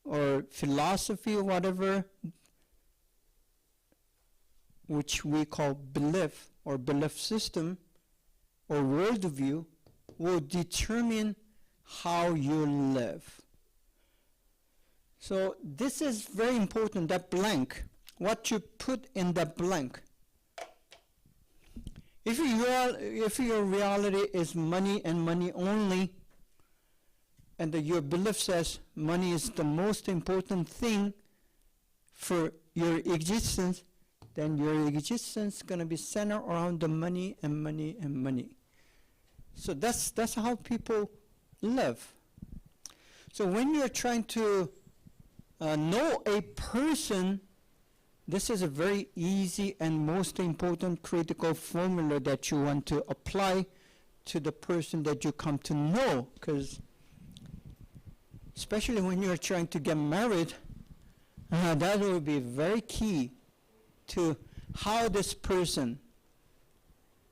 or philosophy or whatever, which we call belief or belief system or worldview, will determine how you live. So this is very important, that blank, what you put in the blank. If your reality is money and money only, and your belief says money is the most important thing for your existence, then your existence is going to be centered around the money and money and money. So that's how people live. So when you're trying to know a person, this is a very easy and most important critical formula that you want to apply to the person that you come to know, because especially when you're trying to get married, that will be very key to how this person,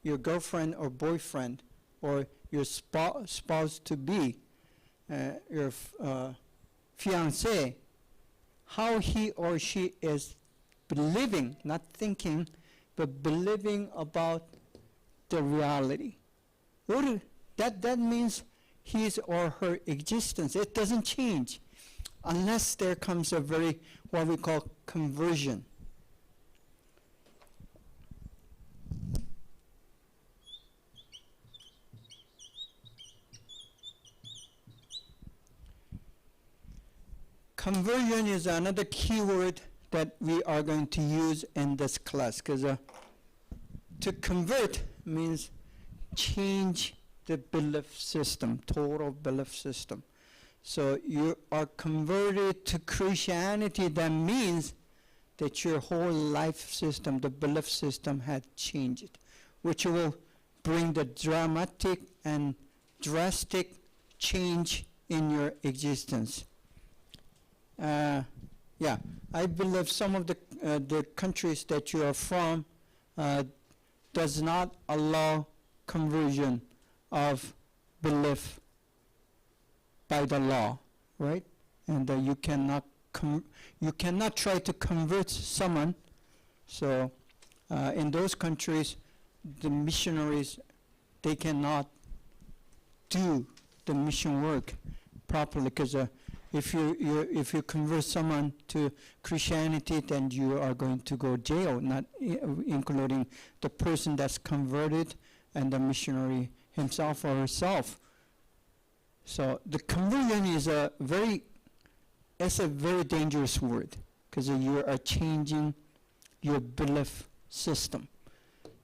your girlfriend or boyfriend, or your spouse to be, your fiancé, how he or she is believing, not thinking, but believing about the reality. That means his or her existence. It doesn't change unless there comes a very, what we call conversion. Conversion is another keyword that we are going to use in this class, because to convert means change the belief system, total belief system. So you are converted to Christianity, that means that your whole life system, the belief system, had changed, which will bring the dramatic and drastic change in your existence. Yeah, I believe some of the countries that you are from does not allow conversion of belief by the law, right? And you cannot try to convert someone. So in those countries, the missionaries, they cannot do the mission work properly, because if you convert someone to Christianity, then you are going to go jail, not including the person that's converted and the missionary himself or herself. So the conversion is a very dangerous word, because you are changing your belief system.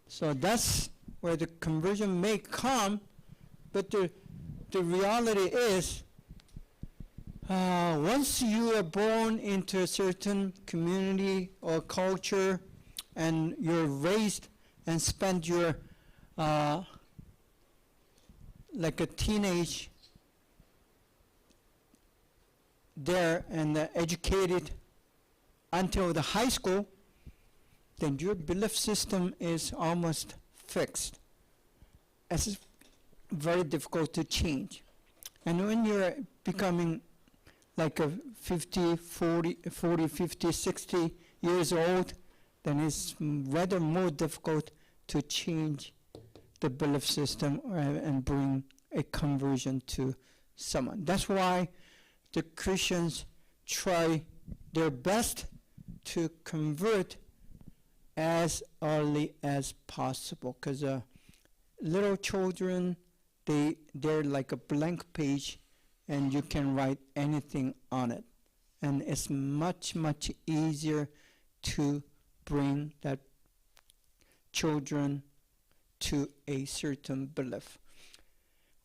So that's where the conversion may come, but the reality is, once you are born into a certain community or culture, and you're raised and spend your like a teenage there and educated until the high school, then your belief system is almost fixed. It's very difficult to change. And when you're becoming like a 50, 60 years old, then it's rather more difficult to change the belief system and bring a conversion to someone. That's why the Christians try their best to convert as early as possible, because little children, they're like a blank page, and you can write anything on it. And it's much, much easier to bring that children to a certain belief.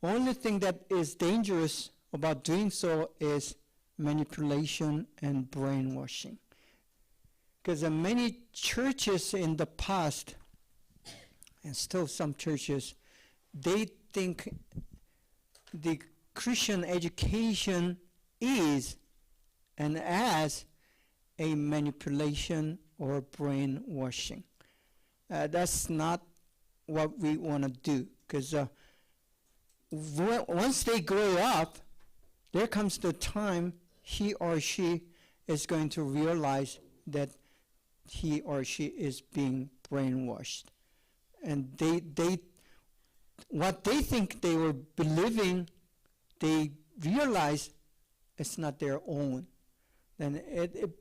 Only thing that is dangerous about doing so is manipulation and brainwashing. Because many churches in the past, and still some churches, they think the Christian education is and as a manipulation or brainwashing. That's not what we want to do, because once they grow up, there comes the time he or she is going to realize that he or she is being brainwashed. And what they think they were believing, they realize it's not their own. Then it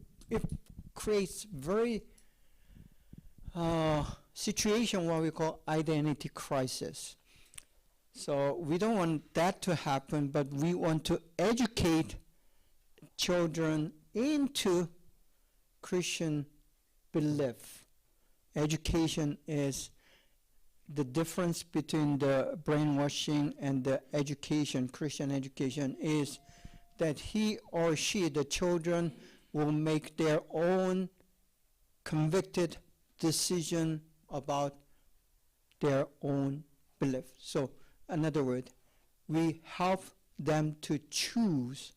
creates very situation what we call identity crisis. So we don't want that to happen, but we want to educate children into Christian belief. Education is the difference between the brainwashing and the education, Christian education, is that he or she, the children, will make their own convicted decision about their own belief. So, in other words, we help them to choose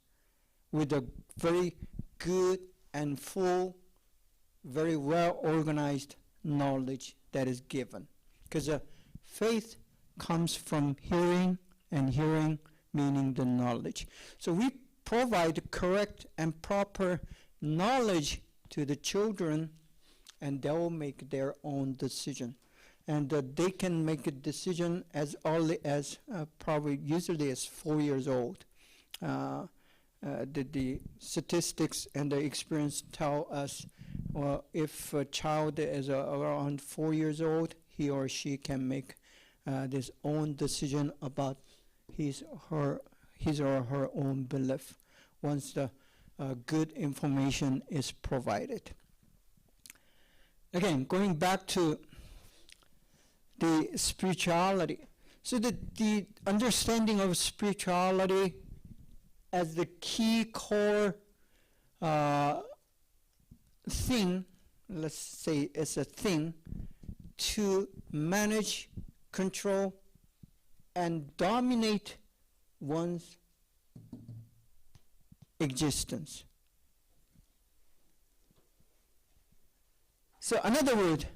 with a very good and full, very well organized knowledge that is given. Because faith comes from hearing, and hearing meaning the knowledge. So we provide correct and proper knowledge to the children, and they will make their own decision. And they can make a decision as early as probably usually as 4 years old. The statistics and the experience tell us, well, if a child is around 4 years old, he or she can make this own decision about his or her own belief once the good information is provided. Again, going back to the spirituality. So the understanding of spirituality as the key core thing, let's say it's a thing, to manage, control, and dominate one's existence. So in other words,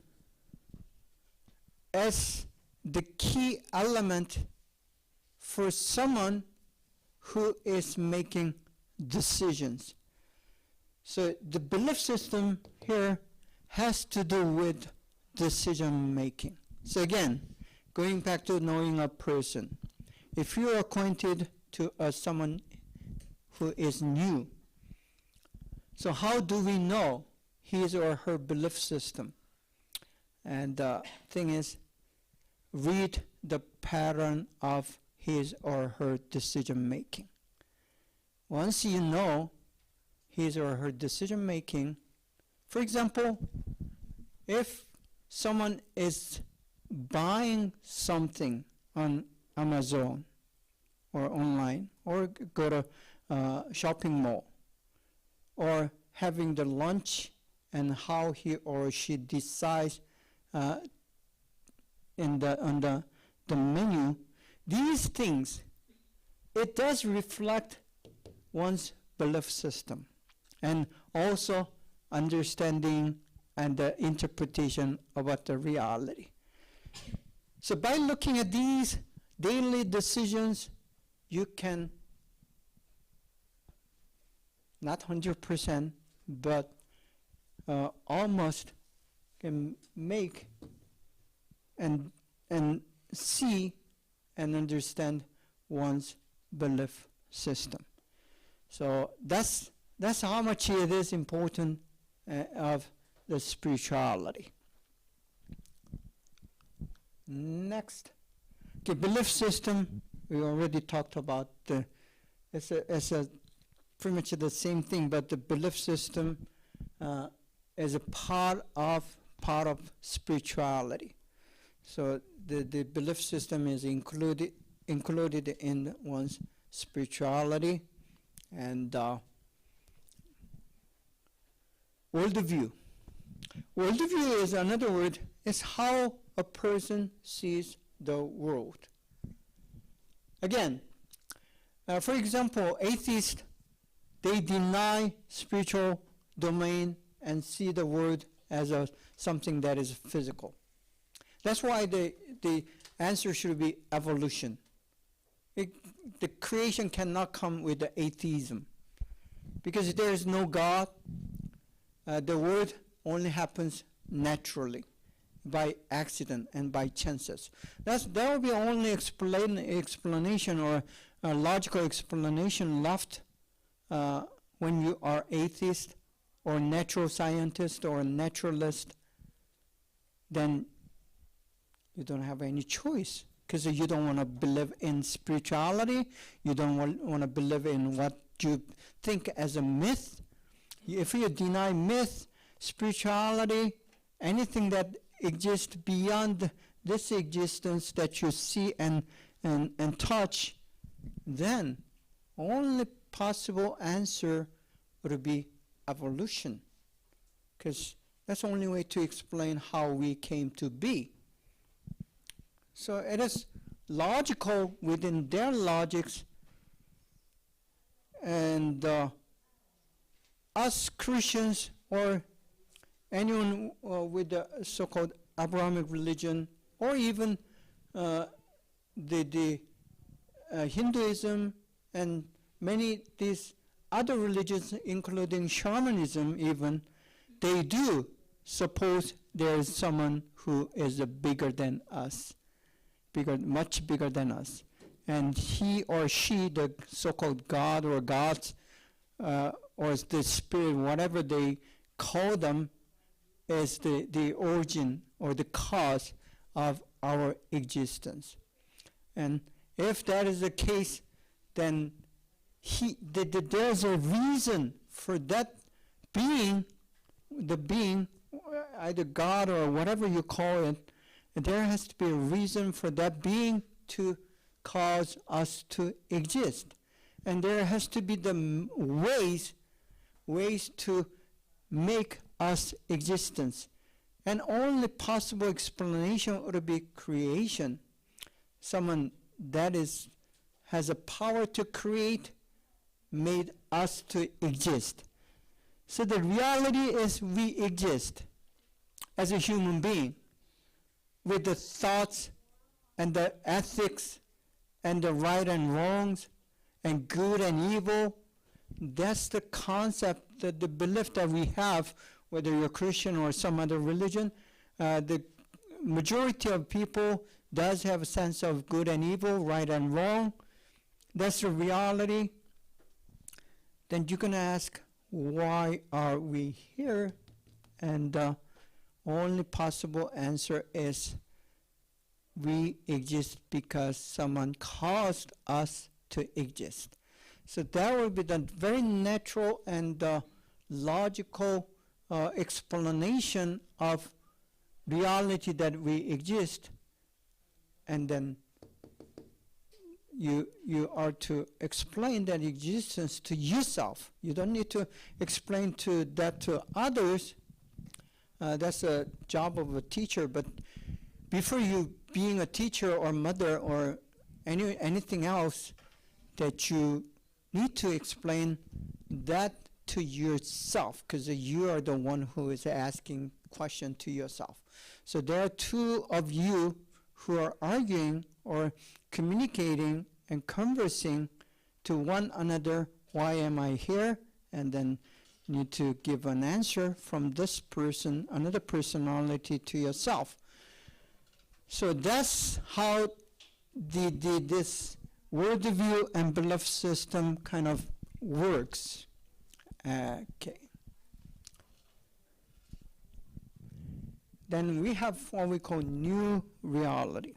as the key element for someone who is making decisions. So the belief system here has to do with decision making. So again, going back to knowing a person. If you are acquainted to someone who is new, so how do we know his or her belief system? And the thing is, read the pattern of his or her decision making. Once you know his or her decision making, for example, if someone is buying something on Amazon or online, or go to shopping mall, or having the lunch, and how he or she decides on the menu, these things, it does reflect one's belief system, and also understanding and the interpretation about the reality. So by looking at these daily decisions, you can, not 100%, but almost can make and see and understand one's belief system. So that's how much it is important of the spirituality. Next, okay, belief system. We already talked about it's a pretty much the same thing, but the belief system is a part of spirituality. So the belief system is included in one's spirituality, and worldview. Worldview is another word, is how a person sees the world. Again, for example, atheists, they deny spiritual domain and see the world as something that is physical. That's why the answer should be evolution. The creation cannot come with the atheism. Because there is no God, the world only happens naturally, by accident and by chances. That will be only explanation or a logical explanation left when you are atheist or natural scientist or naturalist. Then you don't have any choice, because you don't want to believe in spirituality. You don't want to believe in what you think as a myth. If you deny myth, spirituality, anything that exists beyond this existence that you see and touch, then only possible answer would be evolution, because that's the only way to explain how we came to be. So it is logical within their logics, and us Christians or anyone with the so-called Abrahamic religion, or even the Hinduism and many these other religions, including shamanism even, they do suppose there is someone who is bigger than us, much bigger than us. And he or she, the so-called God or gods, or the spirit, whatever they call them, is the origin or the cause of our existence. And if that is the case, then there's a reason for that being, the being, either God or whatever you call it, there has to be a reason for that being to cause us to exist. And there has to be the ways to make us existence. And only possible explanation would be creation. Someone that has a power to create made us to exist. So the reality is we exist as a human being with the thoughts and the ethics and the right and wrongs and good and evil. That's the concept, the belief that we have, whether you're Christian or some other religion. The majority of people does have a sense of good and evil, right and wrong. That's the reality. Then you can ask, why are we here? And only possible answer is we exist because someone caused us to exist. So that will be the very natural and logical explanation of reality that we exist. And then you are to explain that existence to yourself. You don't need to explain that to others. That's a job of a teacher. But before you being a teacher or mother or anything else, that you need to explain that to yourself, because you are the one who is asking question to yourself. So there are two of you who are arguing or communicating and conversing to one another, why am I here? And then need to give an answer from this person, another personality, to yourself. So that's how this worldview and belief system kind of works. Okay. Then we have what we call new reality.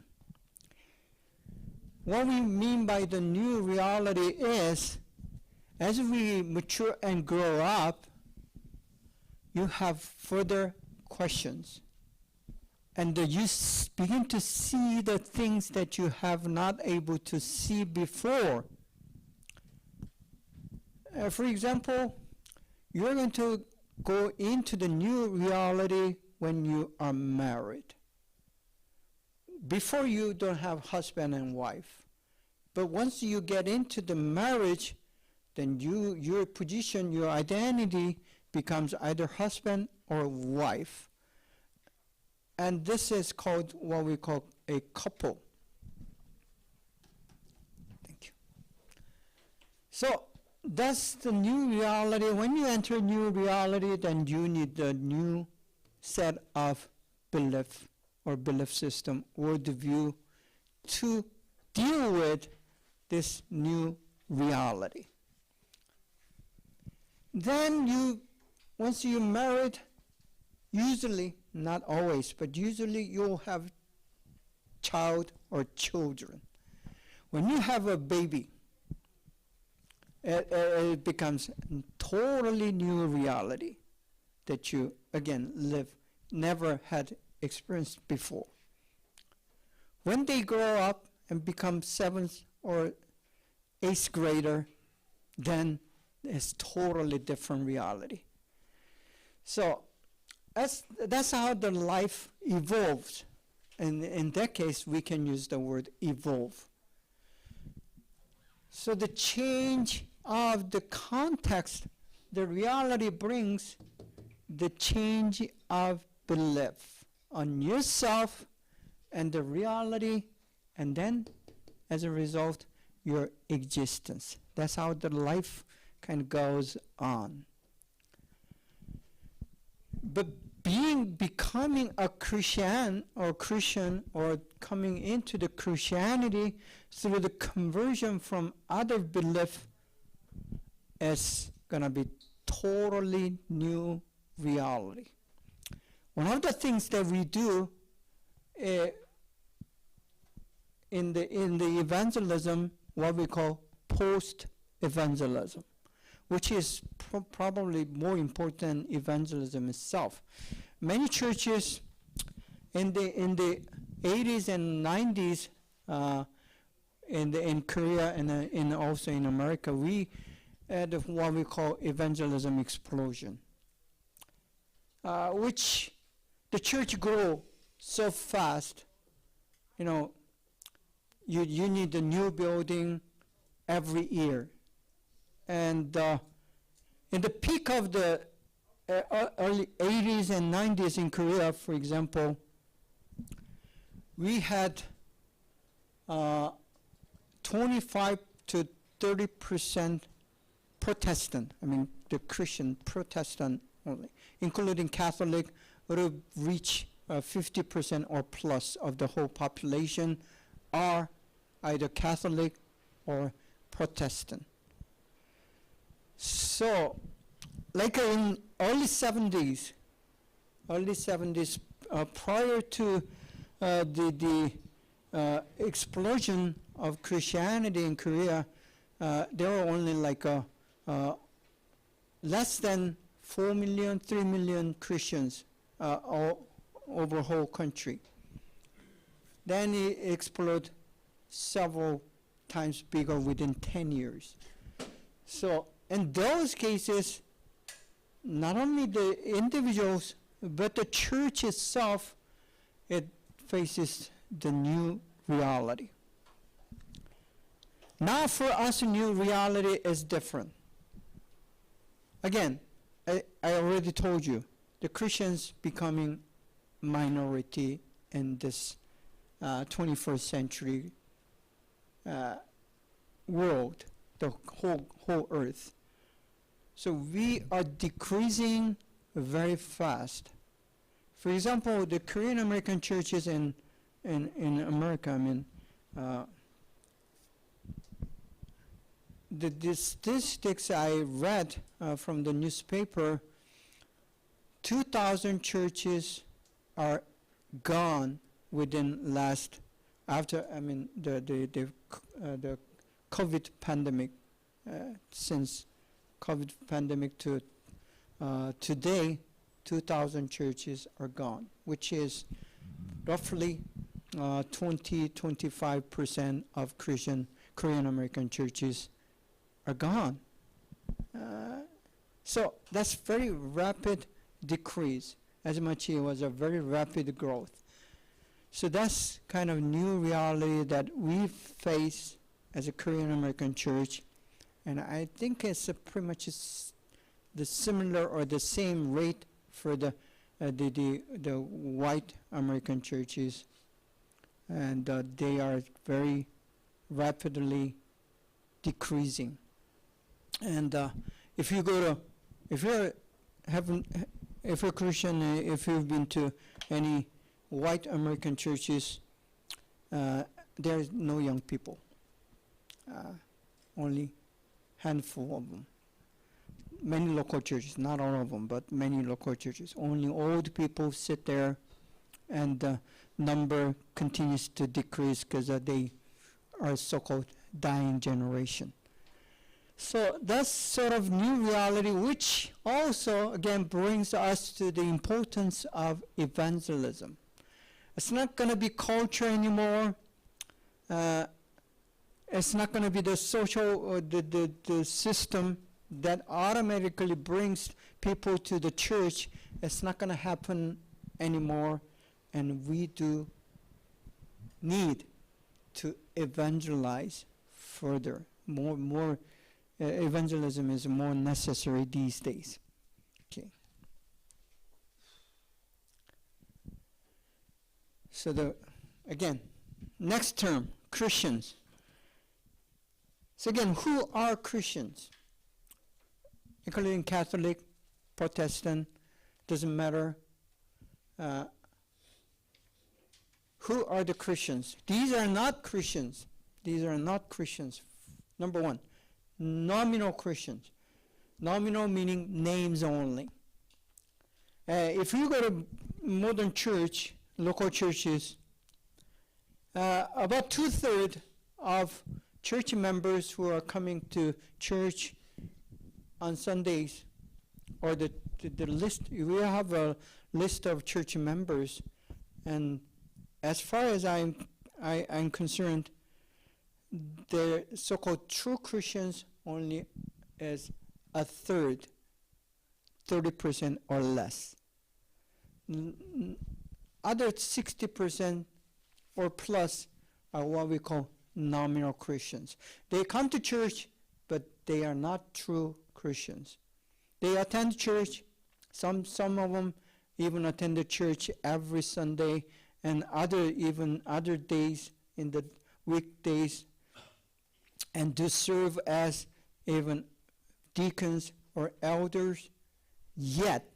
What we mean by the new reality is, as we mature and grow up, you have further questions. And you begin to see the things that you have not able to see before. For example, you're going to go into the new reality when you are married. Before, you don't have husband and wife. But once you get into the marriage, then your position, your identity becomes either husband or wife. And this is called what we call a couple. Thank you. So that's the new reality. When you enter new reality, then you need a new set of belief or belief system, worldview, to deal with this new reality. Then once you're married, usually, not always, but usually you'll have child or children. When you have a baby, it becomes a totally new reality that you, again, never had experienced before. When they grow up and become 7th or 8th grader, then it's totally different reality. So that's how the life evolves. And in that case, we can use the word evolve. So the change of the context, the reality brings the change of belief on yourself and the reality, and then as a result, your existence. That's how the life kind of goes on. But becoming a Christian or coming into the Christianity through the conversion from other belief is going to be totally new reality. One of the things that we do in the evangelism, what we call post-evangelism, which is probably more important than evangelism itself. Many churches in the 80s and 90s in Korea and also in America, we had what we call evangelism explosion, which the church grew so fast. You know, you need a new building every year. And in the peak of the early 80s and 90s in Korea, for example, we had 25 to 30% Protestant, the Christian Protestant only, including Catholic, would have reached 50% or plus of the whole population are either Catholic or Protestant. So, like in early 70s, prior to the explosion of Christianity in Korea, there were only like less than 4 million, 3 million Christians all over the whole country. Then it exploded several times bigger within 10 years. So in those cases, not only the individuals, but the church itself, it faces the new reality. Now for us, a new reality is different. Again, I already told you, the Christians becoming minority in this 21st century world, the whole earth. So we are decreasing very fast. For example, the Korean American churches in America, the statistics I read from the newspaper, 2,000 churches are gone within after the COVID pandemic, since COVID pandemic to today, 2,000 churches are gone, which is roughly 20-25% of Korean American churches are gone. So that's very rapid decrease, as much it was a very rapid growth. So that's kind of new reality that we face as a Korean American church, and I think it's pretty much the similar or the same rate for the white American churches, and they are very rapidly decreasing. And if you're Christian, if you've been to any white American churches, there's no young people. Only handful of them. Many local churches, not all of them, but many local churches. Only old people sit there, and the number continues to decrease because they are so-called dying generation. So that's sort of new reality, which also, again, brings us to the importance of evangelism. It's not going to be culture anymore. It's not going to be the social or the system that automatically brings people to the church. It's not going to happen anymore, and we do need to evangelize further. More evangelism is more necessary these days. Okay. So again, next term, Christians. So again, who are Christians? Including Catholic, Protestant, doesn't matter. Who are the Christians? These are not Christians. These are not Christians. Number one, nominal Christians. Nominal meaning names only. If you go to modern church, local churches, about 2/3 of church members who are coming to church on Sundays, or the list, we have a list of church members, and as far as I'm concerned, the so-called true Christians only is 1/3, 30% or less. Other 60% or plus are what we call nominal Christians. They come to church, but they are not true Christians. They attend church. Some of them even attend the church every Sunday, and other days in the weekdays, and do serve as even deacons or elders. Yet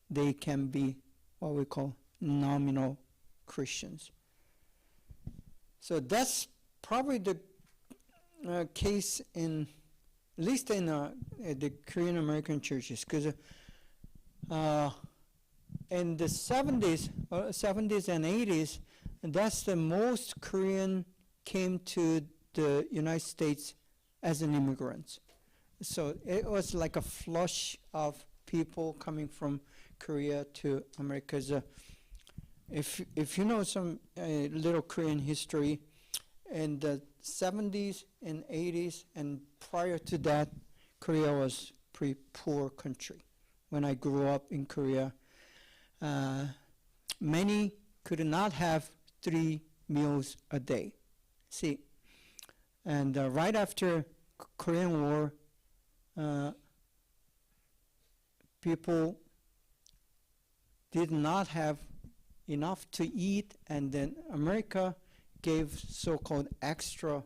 they can be what we call nominal Christians. So that's probably the case at least in the Korean American churches, because in the 70s and 80s, that's the most Korean came to the United States as an immigrant. So it was like a flush of people coming from Korea to America. If you know some little Korean history, in the 70s and 80s and prior to that, Korea was a pretty poor country. When I grew up in Korea, many could not have 3 meals a day. See, and right after Korean War, people did not have enough to eat, and then America gave so-called extra,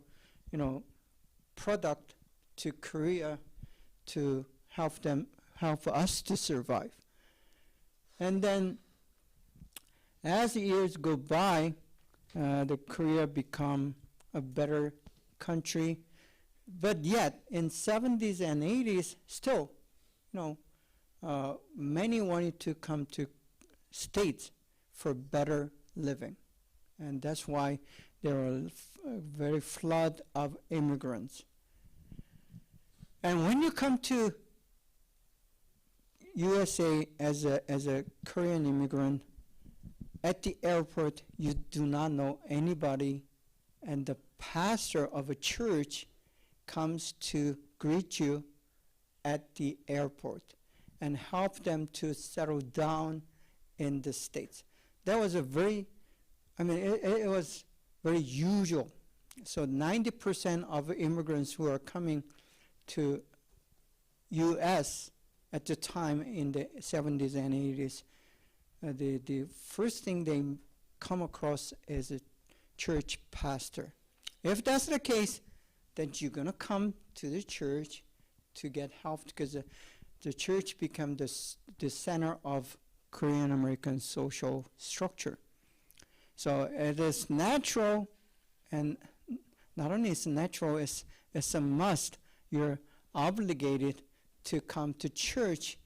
product to Korea to help us to survive. And then, as the years go by, the Korea become a better country, but yet in 70s and 80s, still, many wanted to come to states for better living, and that's why there are a very flood of immigrants. And when you come to USA as a Korean immigrant, at the airport you do not know anybody, and the pastor of a church comes to greet you at the airport and help them to settle down in the States. That was it was very usual. So 90% of immigrants who are coming to U.S. at the time in the 70s and 80s, the first thing they come across is a church pastor. If that's the case, then you're going to come to the church to get help, because the church became the center of Korean American social structure. So it is natural, and not only is it natural, it's a must. You're obligated to come to church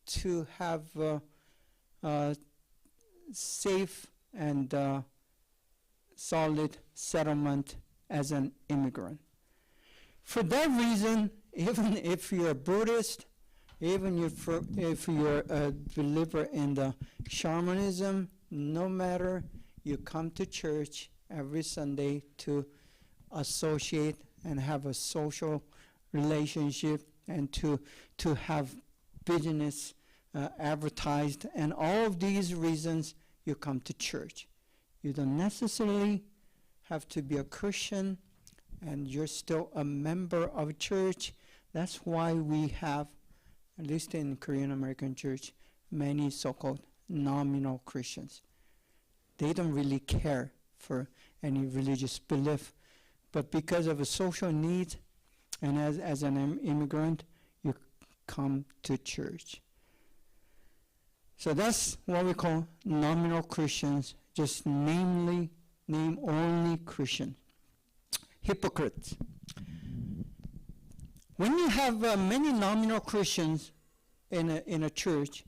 to have safe and solid settlement as an immigrant. For that reason, even if you're a Buddhist, even if you're a believer in the shamanism, no matter, you come to church every Sunday to associate and have a social relationship and to have business advertised, and all of these reasons you come to church. You don't necessarily have to be a Christian, and you're still a member of a church. That's why we have, at least in Korean American church, many so-called nominal Christians. They don't really care for any religious belief, but because of a social need, and as an immigrant, you come to church. So that's what we call nominal Christians, just name only Christian. Hypocrites. When you have many nominal Christians in a church,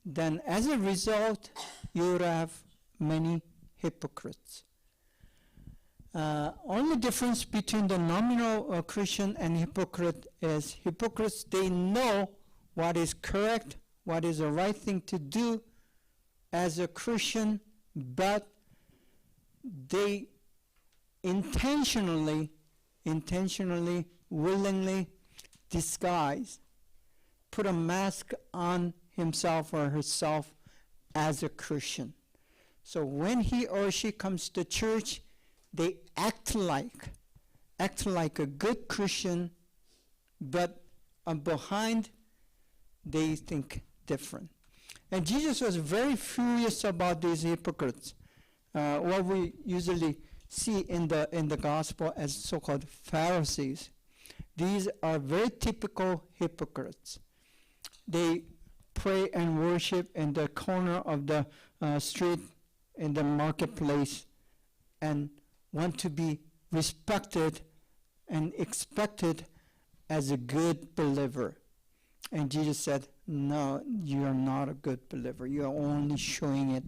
then as a result, you would have many hypocrites. Only difference between the nominal Christian and hypocrite is hypocrites, they know what is correct, what is the right thing to do as a Christian, but they intentionally, willingly disguise, put a mask on himself or herself as a Christian. So when he or she comes to church, they act like a good Christian, but behind they think different. And Jesus was very furious about these hypocrites. What we usually see in the gospel as so-called Pharisees. These are very typical hypocrites. They pray and worship in the corner of the street, in the marketplace, and want to be respected and expected as a good believer. And Jesus said, no, you are not a good believer. You are only showing it.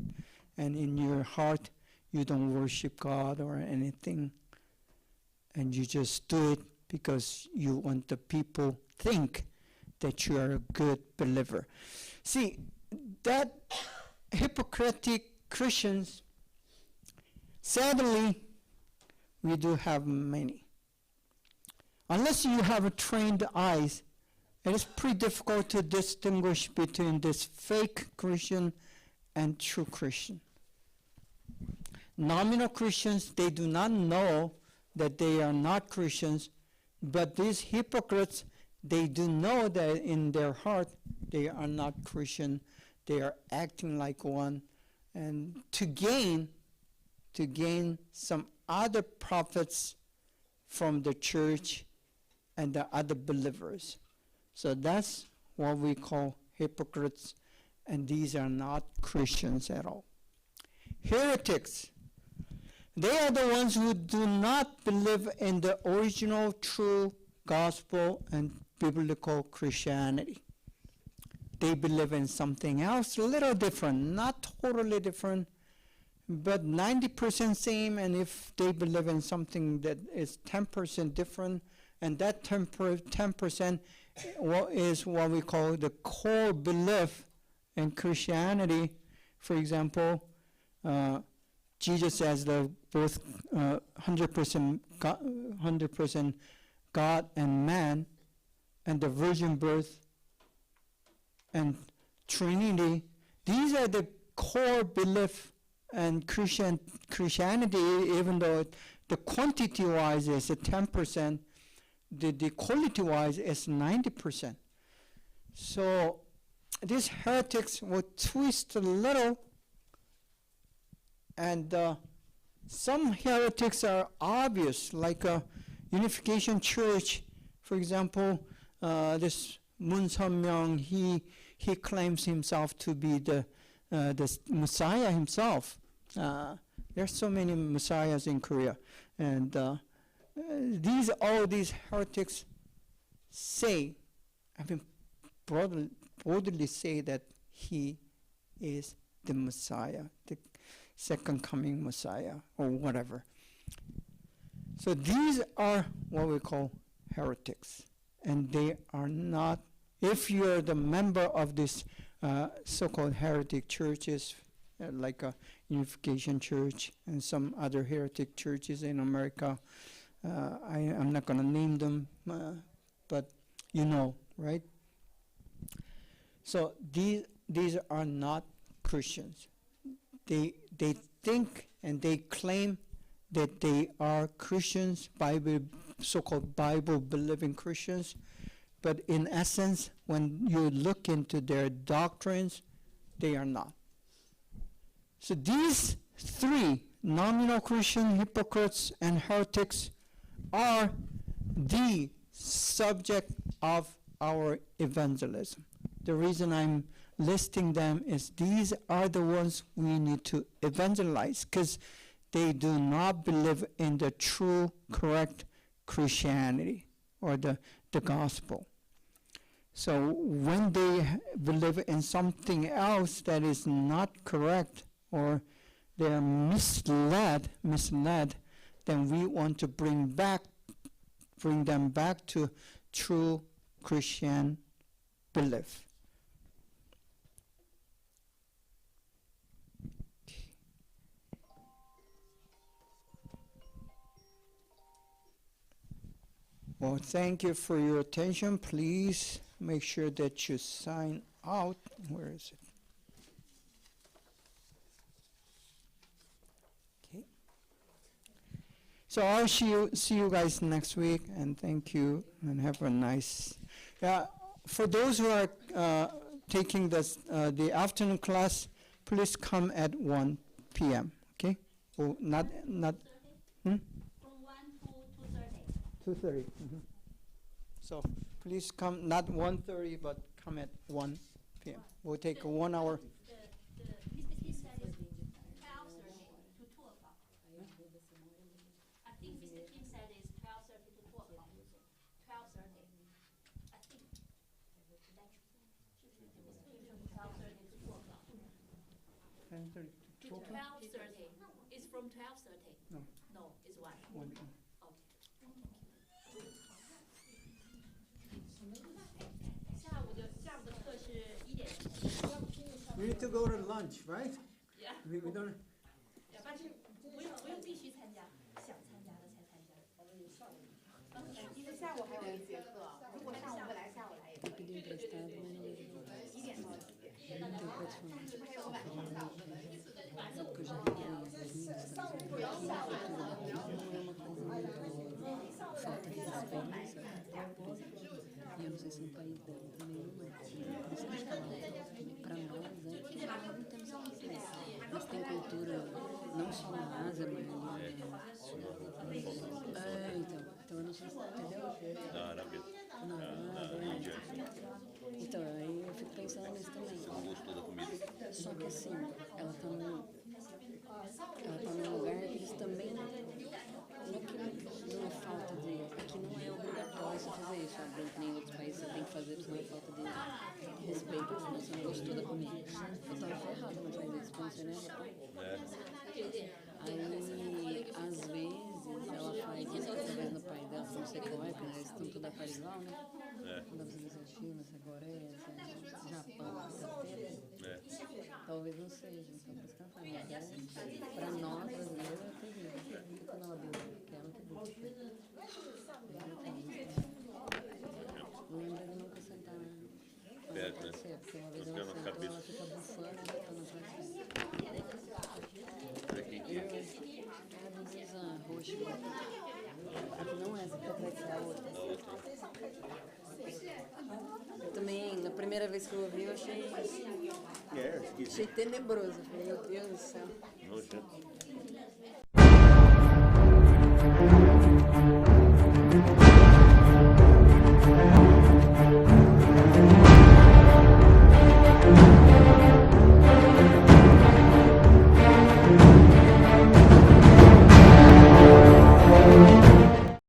And in your heart, you don't worship God or anything. And you just do it because you want the people think that you are a good believer. See, that hypocritic Christians, sadly, we do have many. Unless you have trained eyes, it is pretty difficult to distinguish between this fake Christian and true Christian. Nominal Christians, they do not know that they are not Christians, but these hypocrites, they do know that in their heart they are not Christian. They are acting like one, and to gain some other profits from the church and the other believers. So that's what we call hypocrites, and these are not Christians at all. Heretics, they are the ones who do not believe in the original true gospel and biblical Christianity. They believe in something else, a little different, not totally different, but 90% same. And if they believe in something that is 10% different, and that 10% is what we call the core belief in Christianity. For example, Jesus as the both 100% God and man, and the virgin birth and Trinity. These are the core belief and Christianity, even though the quantity-wise is 10%, the quality-wise is 90%. So these heretics will twist a little, and some heretics are obvious, like a Unification Church, for example. This Moon Sun-myung, he claims himself to be the Messiah himself. There's so many messiahs in Korea, and all these heretics say, boldly say that he is the Messiah, the second coming Messiah, or whatever. So these are what we call heretics, and they are not. If you're the member of this so-called heretic churches, like a Unification Church and some other heretic churches in America, I'm not going to name them, but you know, right? So these are not Christians. They think and they claim that they are Christians, so-called Bible-believing Christians, but in essence, when you look into their doctrines, they are not. So these three, nominal Christian, hypocrites, and heretics, are the subject of our evangelism. The reason I'm listing them is these are the ones we need to evangelize, because they do not believe in the true, correct Christianity or the gospel. So when they believe in something else that is not correct, or they are misled, then we want to bring them back to true Christian belief. Well, thank you for your attention. Please make sure that you sign out. Where is it? Okay. So I'll see you guys next week, and thank you, and have a nice. For those who are taking the afternoon class, please come at 1 p.m. Okay? Oh, not. Hmm? 2:30. Mm-hmm. So please come, not 1:30, but come at 1 p.m. We'll take a 1 hour. Mr. Kim said it's 12:30 to 2 o'clock. I think Mr. Kim said it's 12:30 to 2 o'clock. 12:30. I think. Mr. Kim from 12:30 to 2 o'clock. 10:30 to 2 o'clock? 12:30. It's from 12:30. No. No, it's 1. 1. Okay. We need to go to lunch, right? Yeah. We don't.不用必须参加，想参加的才参加。因为下午还有一节课，如果上午不来，下午来也可以。几点到几点？还有晚上的。上午不要下午来，不要。Falta de respeito, e eu não sei se no país dela também não é. Por isso que eu falo, para nós, nós não temos cultura. A gente tem cultura não só na Ásia, mas então eu não sei se entendeu? Na Arábia. Na Índia. Então, aí eu fico pensando nisso também. Você não gostou da comida? Só que assim, ela tá num lugar que eles também não é que não é falta de. Aqui não é obrigatório você fazer isso, sabe? Nem em outros países você tem que fazer, porque senão é falta de respeito, senão você não gostou da comida. Eu tava ferrada no país desse, quando você, né? Aí, às vezes, ela faz isso através do país dela, não sei qual é, porque eles estão toda a parte igual, né? Quando você diz a China, essa Coreia, esse Japão, talvez não seja, então por isso que ela faz. Para nós, brasileiros, é terrível. E quando ela viu que ela é terrível. Porque uma vez Fica ela na sentou, cabeça. ela fica bufando, bufando atrás. Olha quem que é. É a blusa roxa. Aqui não é essa que tá atrás, é a outra. A outra. Eu também, na primeira vez que eu ouvi, eu achei Esqueci. tenebroso. Eu falei, meu Deus do céu. Nojento.